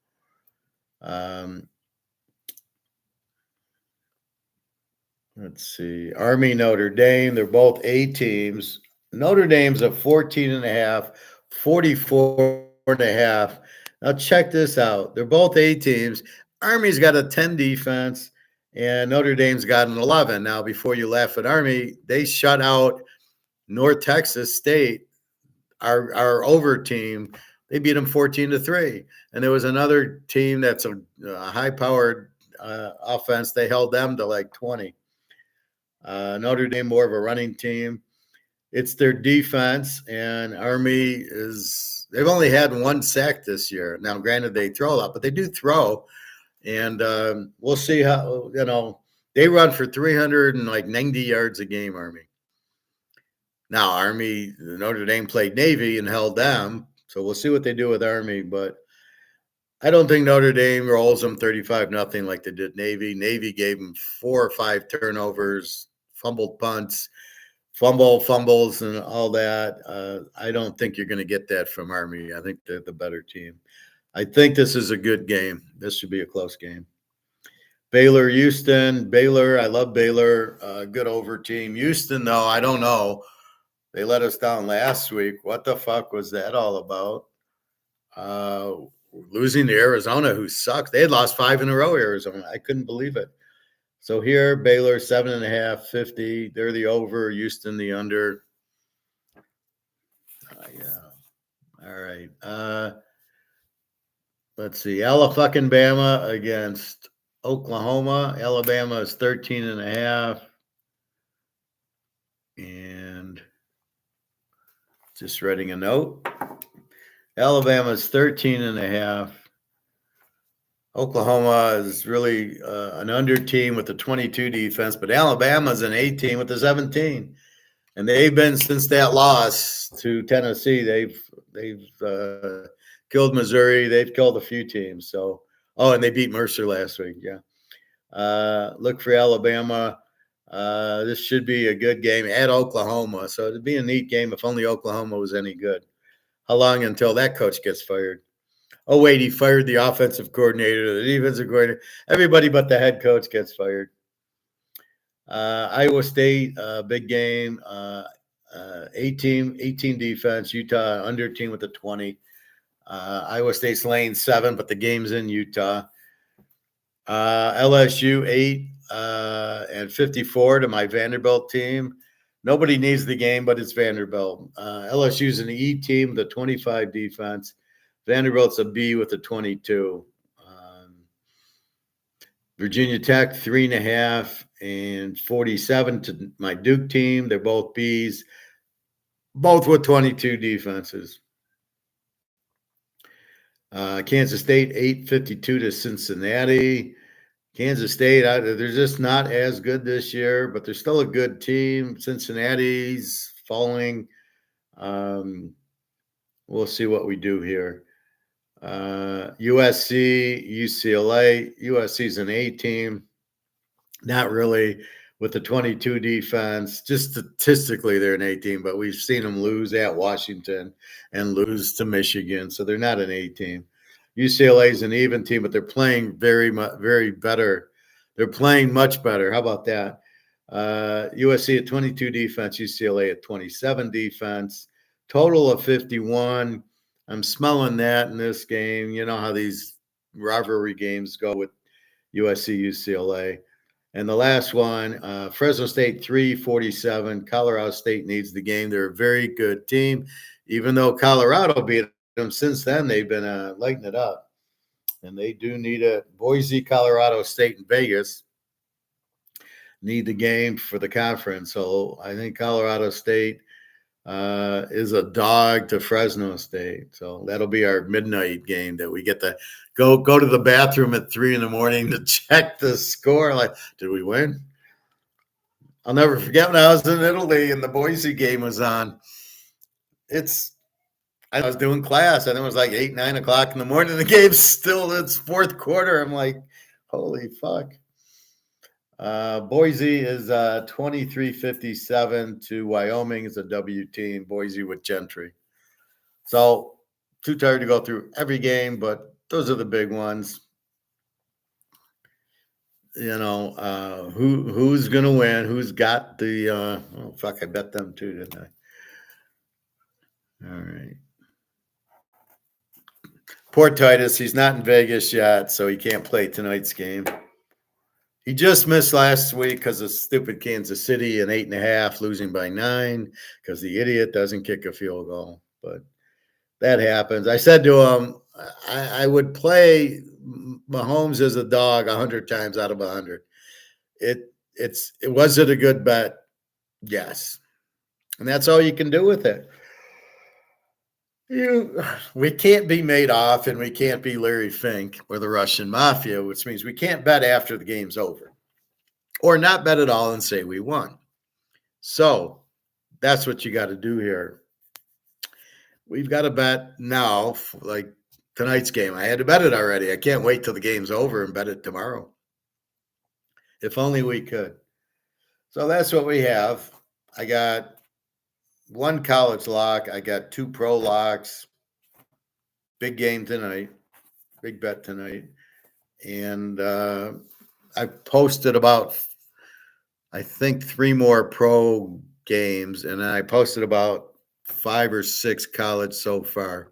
Speaker 1: Let's see. Army, Notre Dame. They're both A teams. Notre Dame's a 14.5, 44.5. Now check this out. They're both A teams. Army's got a 10 defense, and Notre Dame's got an 11. Now, before you laugh at Army, they shut out North Texas State, our over team. They beat them 14-3. And there was another team that's a high-powered offense. They held them to like 20. Notre Dame more of a running team. It's their defense, and Army they've only had one sack this year. Now, granted, they throw a lot, but they do throw. And we'll see how, they run for 390 yards a game, Army. Now, Army, Notre Dame played Navy and held them. So we'll see what they do with Army, but I don't think Notre Dame rolls them 35-0 like they did Navy. Navy gave them 4 or 5 turnovers, fumbled punts, fumbles, and all that. I don't think you're going to get that from Army. I think they're the better team. I think this is a good game. This should be a close game. Baylor, Houston. Baylor, I love Baylor. Good over team. Houston, though, I don't know. They let us down last week. What the fuck was that all about? Losing to Arizona, who sucks. They had lost 5 in a row, Arizona. I couldn't believe it. So here, Baylor, 7.5, 50. They're the over. Houston, the under. Yeah. All right. Let's see. Alabama against Oklahoma. Alabama is 13.5. And just writing a note. Alabama is 13.5. Oklahoma is really an under team with the 22 defense, but Alabama's an 18 with the 17. And they've been, since that loss to Tennessee, they've killed Missouri. They've killed a few teams. So, and they beat Mercer last week. Yeah. Look for Alabama. This should be a good game at Oklahoma. So it'd be a neat game if only Oklahoma was any good. How long until that coach gets fired? Oh, wait, he fired the offensive coordinator, the defensive coordinator. Everybody but the head coach gets fired. Iowa State, big game. 18 defense. Utah under team with a 20. Iowa State's laying 7, but the game's in Utah. LSU 8 and 54 to my Vanderbilt team. Nobody needs the game, but it's Vanderbilt. LSU's an E team with a 25 defense. Vanderbilt's a B with a 22. Virginia Tech 3.5 and 47 to my Duke team. They're both Bs, both with 22 defenses. Kansas State 8-52 to Cincinnati. Kansas State, they're just not as good this year, but they're still a good team. Cincinnati's falling. We'll see what we do here. USC, UCLA. USC's an A team. Not really with the 22 defense. Just statistically, they're an A team, but we've seen them lose at Washington and lose to Michigan, so they're not an A team. UCLA is an even team, but they're playing very better. They're playing much better. How about that? USC at 22 defense, UCLA at 27 defense. Total of 51. I'm smelling that in this game. You know how these rivalry games go with USC, UCLA. And the last one, Fresno State 3-47. Colorado State needs the game. They're a very good team. Even though Colorado beat them, since then they've been lighting it up. And they do need a Boise, Colorado State, and Vegas. need the game for the conference. So I think Colorado State is a dog to Fresno State. So that'll be our midnight game that we get to go to the bathroom at 3 a.m. to check the score. Like, did we win? I'll never forget when I was in Italy and the Boise game was on. I was doing class. I think it was like 8, 9 o'clock in the morning. The game's still its fourth quarter. I'm like, holy fuck. Boise is 23-57 to Wyoming is a W team. Boise with Gentry. So too tired to go through every game, but those are the big ones. You know, who's gonna win? Who's got the? Oh fuck! I bet them too, didn't I? All right. Poor Titus. He's not in Vegas yet, so he can't play tonight's game. He just missed last week because of stupid Kansas City and 8.5, losing by 9 because the idiot doesn't kick a field goal. But that happens. I said to him, I would play Mahomes as a dog 100 times out of 100. Was it a good bet? Yes, and that's all you can do with it. We can't be Madoff and we can't be Larry Fink or the Russian mafia, which means we can't bet after the game's over or not bet at all and say we won. So that's what you got to do here. We've got to bet now, like tonight's game. I had to bet it already. I can't wait till the game's over and bet it tomorrow. If only we could. So that's what we have. I got one college lock. I got 2 pro locks. Big game tonight. Big bet tonight. And I posted about, I think, 3 more pro games. And I posted about 5 or 6 college so far.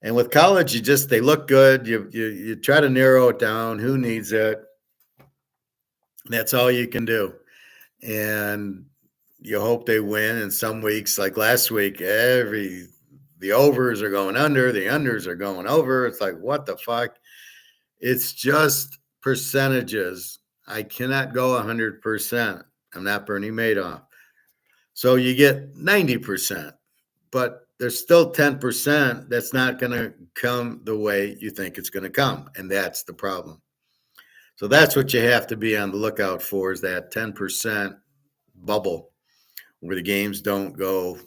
Speaker 1: And with college, they look good. You try to narrow it down. Who needs it? That's all you can do. And you hope they win. And some weeks, like last week, the overs are going under, the unders are going over. It's like, what the fuck? It's just percentages. I cannot go 100%. I'm not Bernie Madoff. So you get 90%, but there's still 10% that's not going to come the way you think it's going to come. And that's the problem. So that's what you have to be on the lookout for, is that 10% bubble where the games don't go,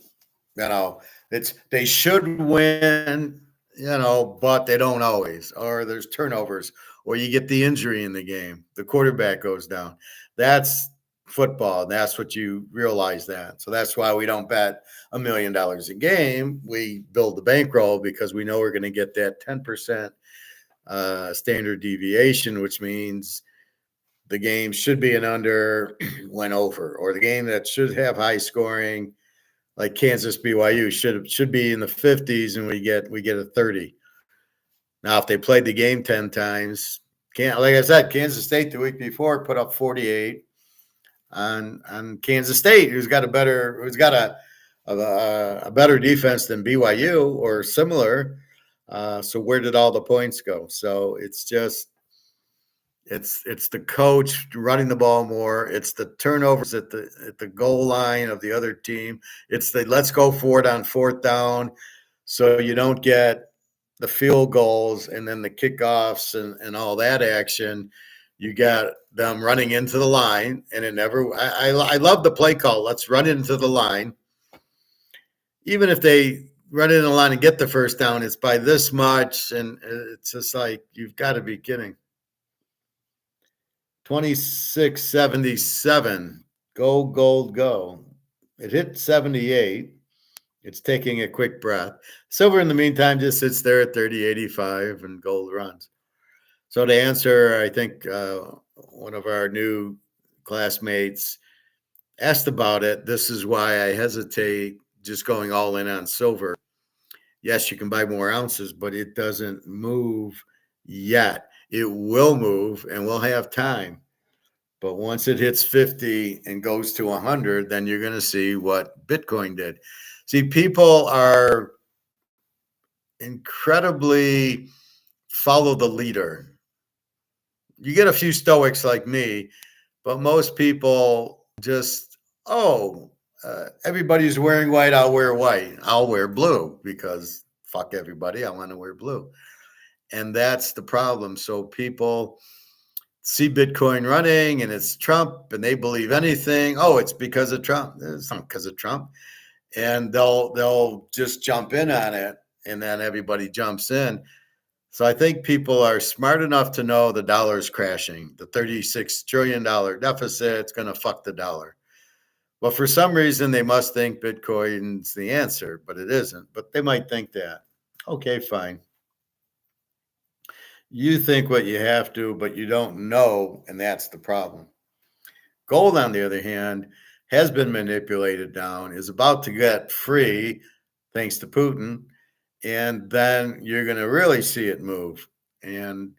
Speaker 1: they should win, but they don't always, or there's turnovers, or you get the injury in the game, the quarterback goes down. That's football. That's what you realize that. So that's why we don't bet $1 million a game. We build the bankroll because we know we're going to get that 10% standard deviation, which means the game should be an under, went over, or the game that should have high scoring, like Kansas BYU, should be in the 50s, and we get a 30. Now, if they played the game 10 times, like I said, Kansas State the week before put up 48 on Kansas State, who's got a better defense than BYU or similar. So where did all the points go? So it's just it's the coach running the ball more. It's the turnovers at the goal line of the other team. It's the let's go for it on 4th down, so you don't get the field goals and then the kickoffs and all that action. You got them running into the line, and it never. I love the play call. Let's run into the line. Even if they run into the line and get the first down, it's by this much, and it's just like, you've got to be kidding. 26-77. Go, Gold, go. It hit 78. It's taking a quick breath. Silver, in the meantime, just sits there at 30-85, and Gold runs. So to answer, I think one of our new classmates asked about it. This is why I hesitate just going all in on silver. Yes, you can buy more ounces, but it doesn't move yet. It will move, and we'll have time. But once it hits 50 and goes to 100, then you're going to see what Bitcoin did. See, people are incredibly follow the leader. You get a few stoics like me, But most people just, everybody's wearing white. I'll wear white. I'll wear blue because fuck everybody. I want to wear blue. And that's the problem. So people see Bitcoin running and it's Trump and they believe anything. Oh, it's because of Trump. It's not because of Trump. And they'll just jump in on it, and then everybody jumps in. So I think people are smart enough to know the dollar's crashing. The $36 trillion deficit, it's going to fuck the dollar. But for some reason, they must think Bitcoin's the answer, but it isn't. But they might think that. Okay, fine. You think what you have to, but you don't know, and that's the problem. Gold, on the other hand, has been manipulated down, is about to get free thanks to Putin, and then you're going to really see it move. And,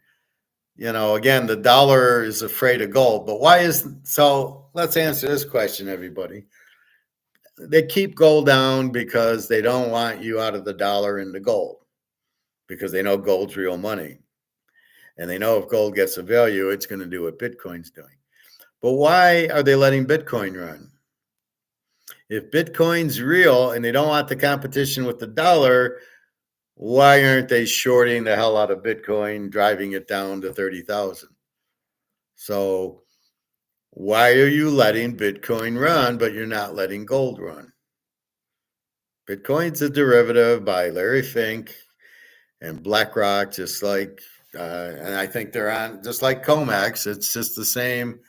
Speaker 1: again, the dollar is afraid of gold. But why is so? Let's answer this question, everybody. They keep gold down because they don't want you out of the dollar into gold, because they know gold's real money. And they know if gold gets a value, it's going to do what Bitcoin's doing. But why are they letting Bitcoin run? If Bitcoin's real and they don't want the competition with the dollar, why aren't they shorting the hell out of Bitcoin, driving it down to 30,000? So why are you letting Bitcoin run, but you're not letting gold run? Bitcoin's a derivative by Larry Fink and BlackRock, just like, and I think they're on, just like COMEX. It's just the same,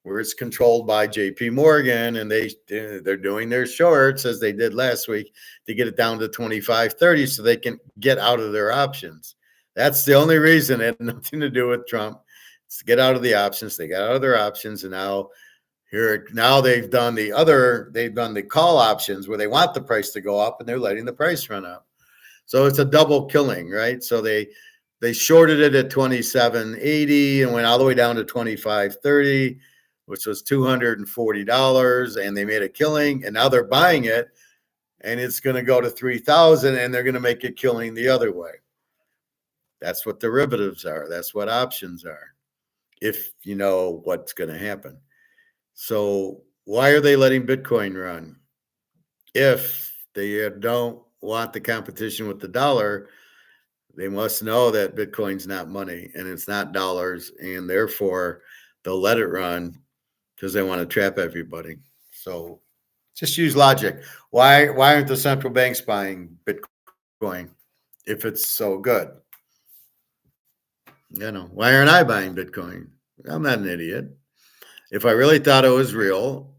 Speaker 1: where it's controlled by JP Morgan, and they're doing their shorts as they did last week to get it down to 25.30 so they can get out of their options. That's the only reason. It had nothing to do with Trump. It's to get out of the options. They got out of their options, and now they've done the call options where they want the price to go up and they're letting the price run up. So it's a double killing, right? So they shorted it at 27.80 and went all the way down to 25.30, which was $240, and they made a killing, and now they're buying it, and it's going to go to 3,000, and they're going to make a killing the other way. That's what derivatives are. That's what options are, if you know what's going to happen. So why are they letting Bitcoin run? If they don't want the competition with the dollar, they must know that Bitcoin's not money and it's not dollars, and therefore they'll let it run because they want to trap everybody. So just use logic. Why aren't the central banks buying Bitcoin if it's so good? Why aren't I buying Bitcoin? I'm not an idiot. If I really thought it was real,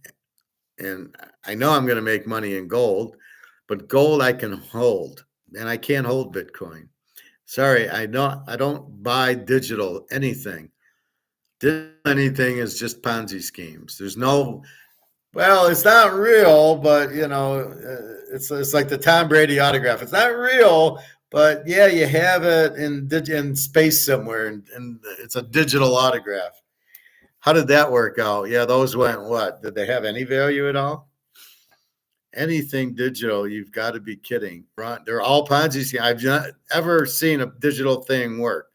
Speaker 1: and I know I'm going to make money in gold, but gold I can hold, and I can't hold Bitcoin. Sorry, I don't buy digital anything. Digital anything is just Ponzi schemes. There's no, well, it's not real, but it's like the Tom Brady autograph. It's not real, but yeah, you have it in space somewhere, and it's a digital autograph. How did that work out? Yeah, those went what? Did they have any value at all? Anything digital, you've got to be kidding. They're all Ponzi schemes. I've not ever seen a digital thing work.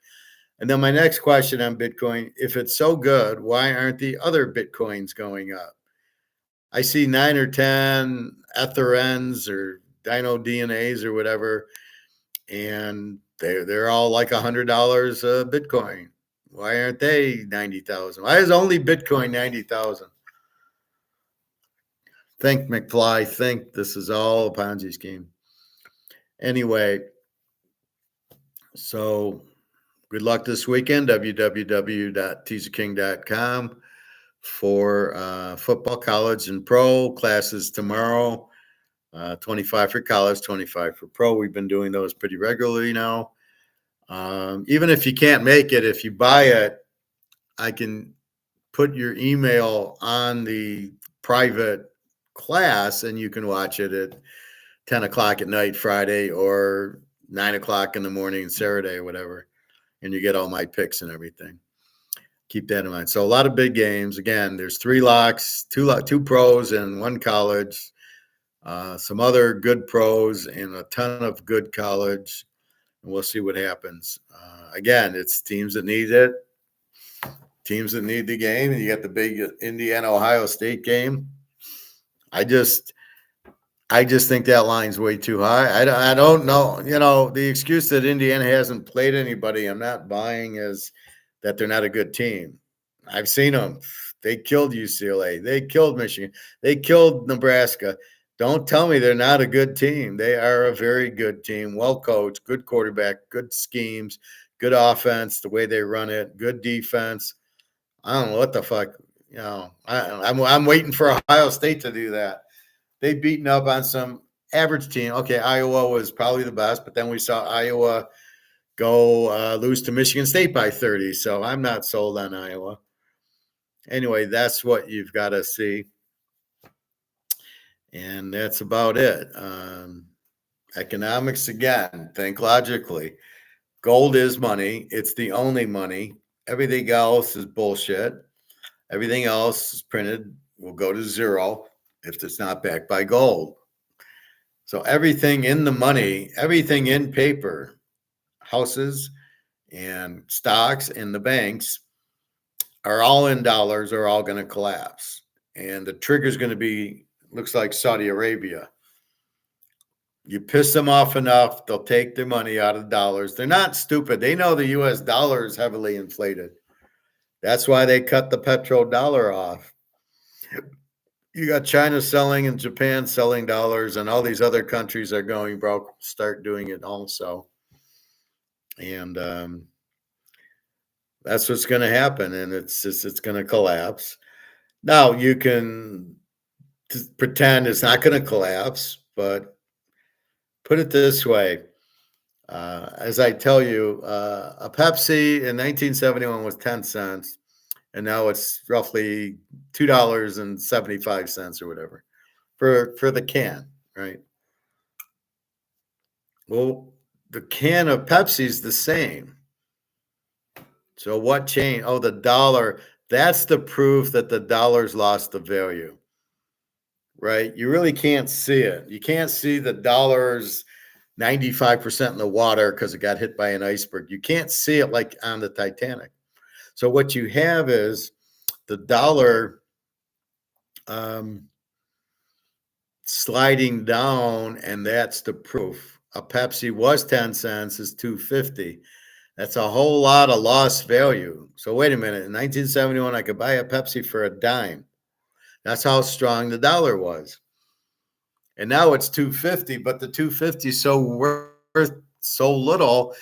Speaker 1: And then my next question on Bitcoin, if it's so good, why aren't the other Bitcoins going up? I see 9 or 10 Etherens or Dino DNAs or whatever, and they're all like $100 a Bitcoin. Why aren't they 90,000? Why is only Bitcoin 90,000? Think, McFly, think this is all a Ponzi scheme. Anyway, so good luck this weekend, www.teaserking.com for football, college, and pro classes tomorrow. 25 for college, 25 for pro. We've been doing those pretty regularly now. Even if you can't make it, if you buy it, I can put your email on the private class and you can watch it at 10 o'clock at night Friday or 9 o'clock in the morning Saturday or whatever, and you get all my picks and everything. Keep that in mind. So a lot of big games. Again, there's 3 locks, two pros and 1 college, some other good pros and a ton of good college, and we'll see what happens. Again, it's teams that need it. teams that need the game, and you got the big Indiana-Ohio State game. I just think that line's way too high. I don't know. The excuse that Indiana hasn't played anybody, I'm not buying, is that they're not a good team. I've seen them. They killed UCLA. They killed Michigan. They killed Nebraska. Don't tell me they're not a good team. They are a very good team, well coached, good quarterback, good schemes, good offense, the way they run it, good defense. I don't know what the fuck. I'm waiting for Ohio State to do that. They've beaten up on some average team. Okay, Iowa was probably the best, but then we saw Iowa go lose to Michigan State by 30. So I'm not sold on Iowa. Anyway, that's what you've got to see. And that's about it. Economics, again, think logically. Gold is money. It's the only money. Everything else is bullshit. Everything else is printed will go to zero if it's not backed by gold. So everything in the money, everything in paper, houses and stocks and the banks are all in dollars, are all going to collapse. And the trigger is going to be, looks like Saudi Arabia. You piss them off enough, they'll take their money out of dollars. They're not stupid. They know the US dollar is heavily inflated. That's why they cut the petrodollar off. You got China selling and Japan selling dollars, and all these other countries are going broke. Start doing it also. And that's what's going to happen, and it's going to collapse. Now, you can pretend it's not going to collapse, but put it this way. As I tell you, a Pepsi in 1971 was 10 cents, and now it's roughly $2.75 or whatever for the can, right? Well, the can of Pepsi is the same. So what changed? Oh, the dollar. That's the proof that the dollar's lost the value, right? You really can't see it. You can't see the dollar's 95% in the water because it got hit by an iceberg. You can't see it like on the Titanic. So what you have is the dollar sliding down, and that's the proof. A Pepsi was 10 cents, is 2.50. That's a whole lot of lost value. So wait a minute. In 1971, I could buy a Pepsi for a dime. That's how strong the dollar was. And now it's 2.50, but the 2.50 is so worth so little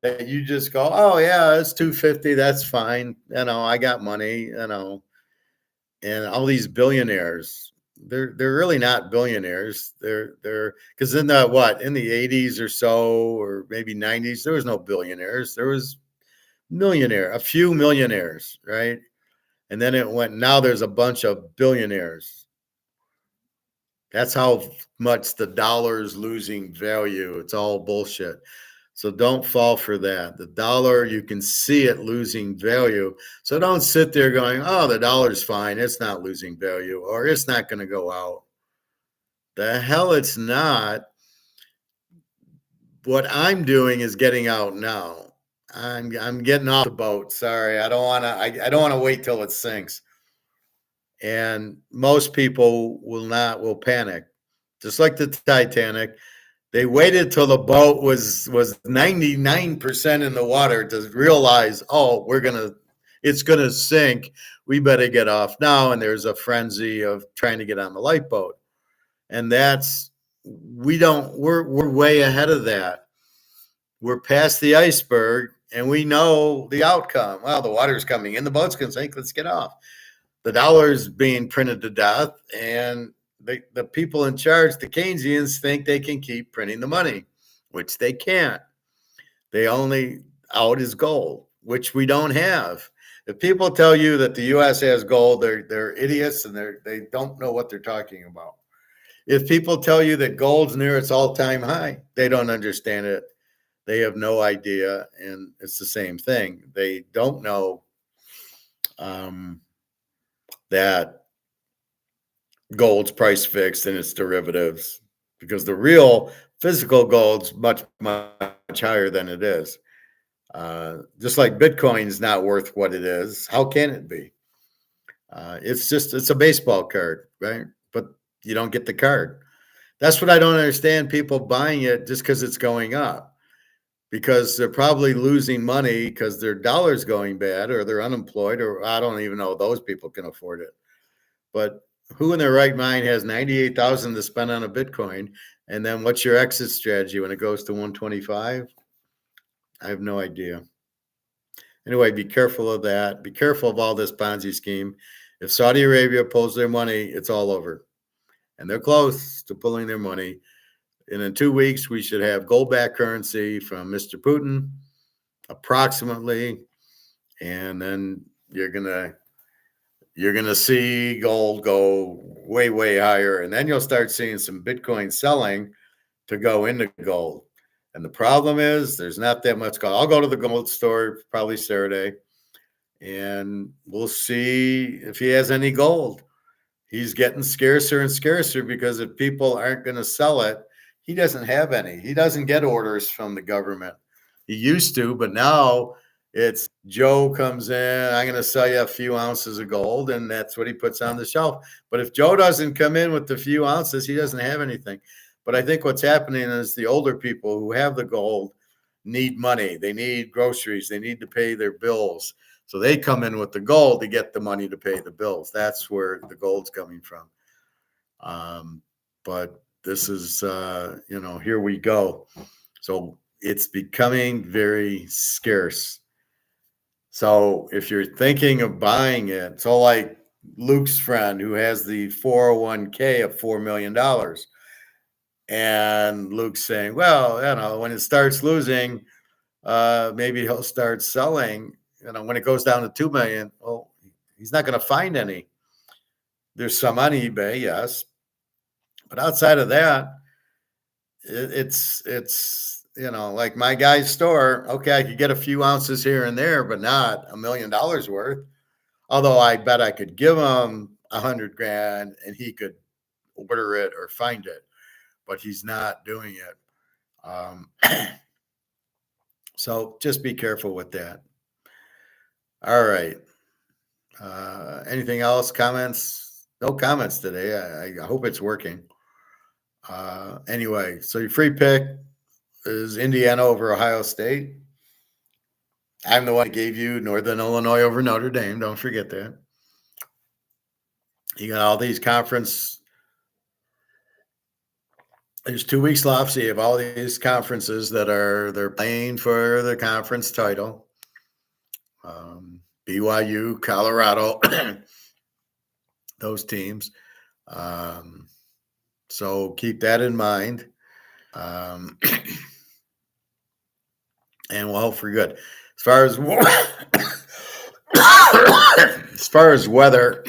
Speaker 1: that you just go, oh yeah, it's 2.50. That's fine. I got money, and all these billionaires, they're really not billionaires. They're because in the 80s or so, or maybe 90s, there was no billionaires. There was a few millionaires, right? And then it went, now there's a bunch of billionaires. That's how much the dollar's losing value. It's all bullshit. So don't fall for that. The dollar, you can see it losing value. So don't sit there going, oh, the dollar's fine. It's not losing value, or it's not going to go out. The hell it's not. What I'm doing is getting out now. I'm getting off the boat. Sorry. I don't want to wait till it sinks. And most people will panic. Just like the Titanic. They waited till the boat was 99% in the water to realize, oh, it's gonna sink. We better get off now. And there's a frenzy of trying to get on the lifeboat. And we're way ahead of that. We're past the iceberg, and we know the outcome. Well, the water's coming in, the boat's gonna sink. Let's get off. The dollar's being printed to death, and the people in charge, the Keynesians, think they can keep printing the money, which they can't. They only out is gold, which we don't have. If people tell you that the U.S. has gold, they're idiots, and they don't know what they're talking about. If people tell you that gold's near its all-time high, they don't understand it. They have no idea, and it's the same thing. They don't know that gold's price fixed and its derivatives, because the real physical gold's much, much higher than it is. Just like Bitcoin is not worth what it is. How can it be? It's a baseball card, right? But you don't get the card. That's what I don't understand. People buying it just because it's going up, because they're probably losing money because their dollar's going bad, or they're unemployed, or I don't even know those people can afford it. But who in their right mind has 98,000 to spend on a Bitcoin? And then what's your exit strategy when it goes to 125? I have no idea. Anyway, be careful of that. Be careful of all this Ponzi scheme. If Saudi Arabia pulls their money, it's all over. And they're close to pulling their money. And in 2 weeks, we should have gold-backed currency from Mr. Putin, approximately. And then you're gonna see gold go way, way higher. And then you'll start seeing some Bitcoin selling to go into gold. And the problem is there's not that much gold. I'll go to the gold store probably Saturday, and we'll see if he has any gold. He's getting scarcer and scarcer because if people aren't going to sell it, he doesn't have any. He doesn't get orders from the government. He used to, but now it's Joe comes in, I'm going to sell you a few ounces of gold, and that's what he puts on the shelf. But if Joe doesn't come in with the few ounces, he doesn't have anything. But I think what's happening is the older people who have the gold need money. They need groceries. They need to pay their bills. So they come in with the gold to get the money to pay the bills. That's where the gold's coming from. But this is, here we go. So it's becoming very scarce. So if you're thinking of buying it, so like Luke's friend who has the 401k of $4 million. And Luke's saying, well, when it starts losing, maybe he'll start selling. When it goes down to 2 million, well, he's not going to find any. There's some on eBay, yes. But outside of that, it's like my guy's store. Okay, I could get a few ounces here and there, but not $1 million worth. Although I bet I could give him $100,000 and he could order it or find it, but he's not doing it. So just be careful with that. All right. Anything else? Comments? No comments today. I hope it's working. Anyway, so your free pick is Indiana over Ohio State. I'm the one that gave you Northern Illinois over Notre Dame. Don't forget that. You got all these conference. There's 2 weeks left, so you have all these conferences they're playing for the conference title. BYU, Colorado, those teams. So keep that in mind. And we'll hope for good. As far as weather,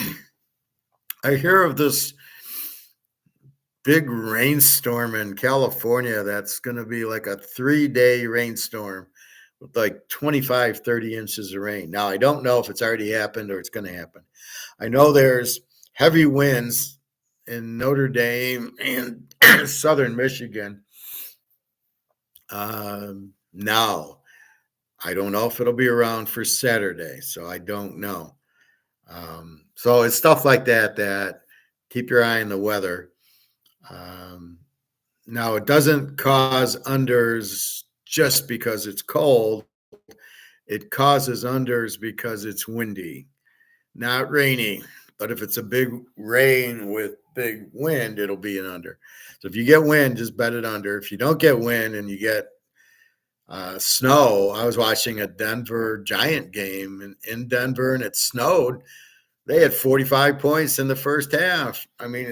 Speaker 1: I hear of this big rainstorm in California that's going to be like a 3-day rainstorm with like 25, 30 inches of rain. Now, I don't know if it's already happened or it's going to happen. I know there's heavy winds in Notre Dame and southern Michigan. Now, I don't know if it'll be around for Saturday, so I don't know. So it's stuff like that keep your eye on the weather. Now, it doesn't cause unders just because it's cold. It causes unders because it's windy, not rainy. But if it's a big rain with big wind, it'll be an under. So if you get wind, just bet it under. If you don't get wind and you get snow, I was watching a Denver Giant game in Denver and it snowed. They had 45 points in the first half. I mean,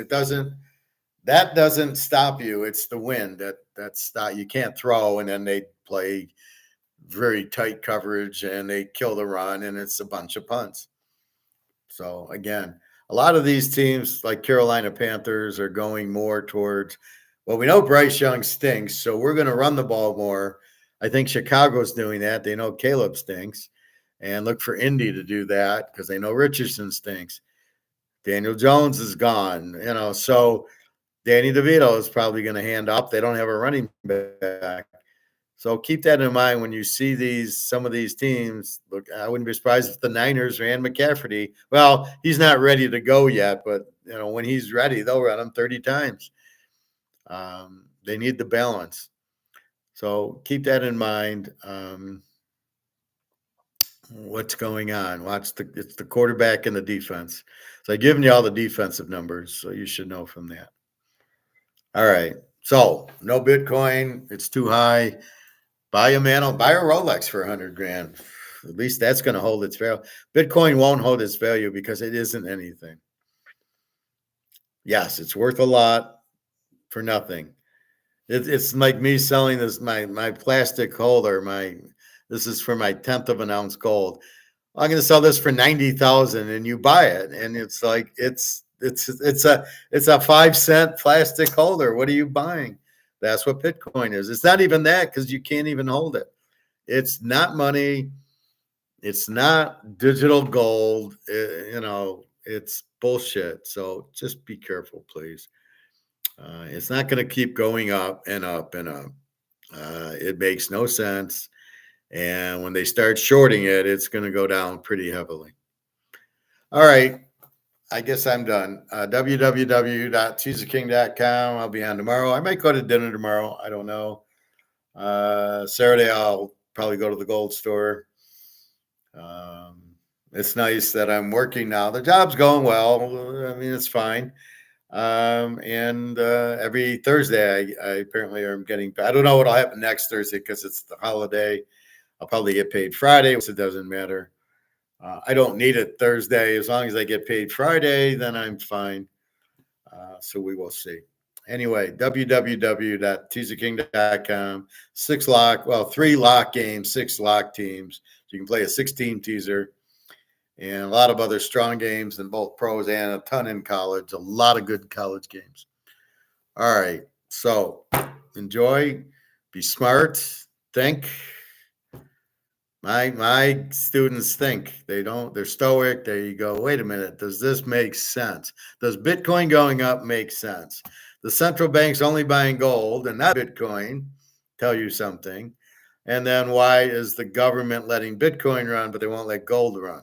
Speaker 1: that doesn't stop you. It's the wind that stop. You can't throw, and then they play very tight coverage and they kill the run, and it's a bunch of punts. So again, a lot of these teams like Carolina Panthers are going more towards, well, we know Bryce Young stinks, so we're going to run the ball more. I think Chicago's doing that. They know Caleb stinks, and look for Indy to do that because they know Richardson stinks. Daniel Jones is gone, so Danny DeVito is probably going to hand up. They don't have a running back. So keep that in mind when you see some of these teams. Look, I wouldn't be surprised if the Niners ran McCaffrey. Well, he's not ready to go yet, but when he's ready, they'll run him 30 times. They need the balance. So keep that in mind. What's going on? It's the quarterback and the defense. So I've given you all the defensive numbers, so you should know from that. All right. So no Bitcoin. It's too high. Buy a Rolex for 100 grand. At least that's going to hold its value. Bitcoin won't hold its value because it isn't anything. Yes, it's worth a lot for nothing. It's like me selling this my plastic holder. This is for my 10th of an ounce gold. I'm going to sell this for 90,000, and you buy it, and it's like it's a 5-cent plastic holder. What are you buying? That's what Bitcoin is. It's not even that because you can't even hold it. It's not money. It's not digital gold. It's bullshit. So just be careful, please. It's not going to keep going up and up and up. It makes no sense. And when they start shorting it, it's going to go down pretty heavily. All right. I guess I'm done. www.teaserking.com. I'll be on tomorrow. I might go to dinner tomorrow. I don't know. Saturday, I'll probably go to the gold store. It's nice that I'm working now. The job's going well. I mean, it's fine. And every Thursday, I apparently am getting. I don't know what'll happen next Thursday because it's the holiday. I'll probably get paid Friday, so it doesn't matter. I don't need it Thursday. As long as I get paid Friday, then I'm fine. So we will see. Anyway, www.teaserking.com. 3 lock games, 6 lock teams. So you can play a 16 teaser and a lot of other strong games in both pros and a ton in college. A lot of good college games. All right. So enjoy, be smart, think. My students think. They're stoic. There you go. Wait a minute. Does this make sense? Does Bitcoin going up make sense? The central bank's only buying gold and not Bitcoin. Tell you something. And then why is the government letting Bitcoin run, but they won't let gold run?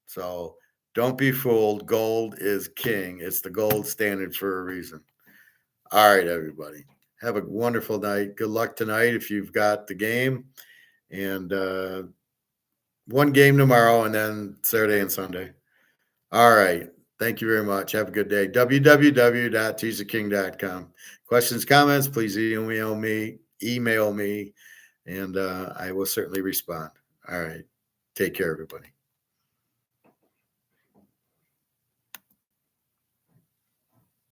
Speaker 1: So don't be fooled. Gold is king. It's the gold standard for a reason. All right, everybody. Have a wonderful night. Good luck tonight if you've got the game. And one game tomorrow and then Saturday and Sunday. All right. Thank you very much. Have a good day. www.teaserking.com. Questions, comments, please email me, and I will certainly respond. All right. Take care, everybody.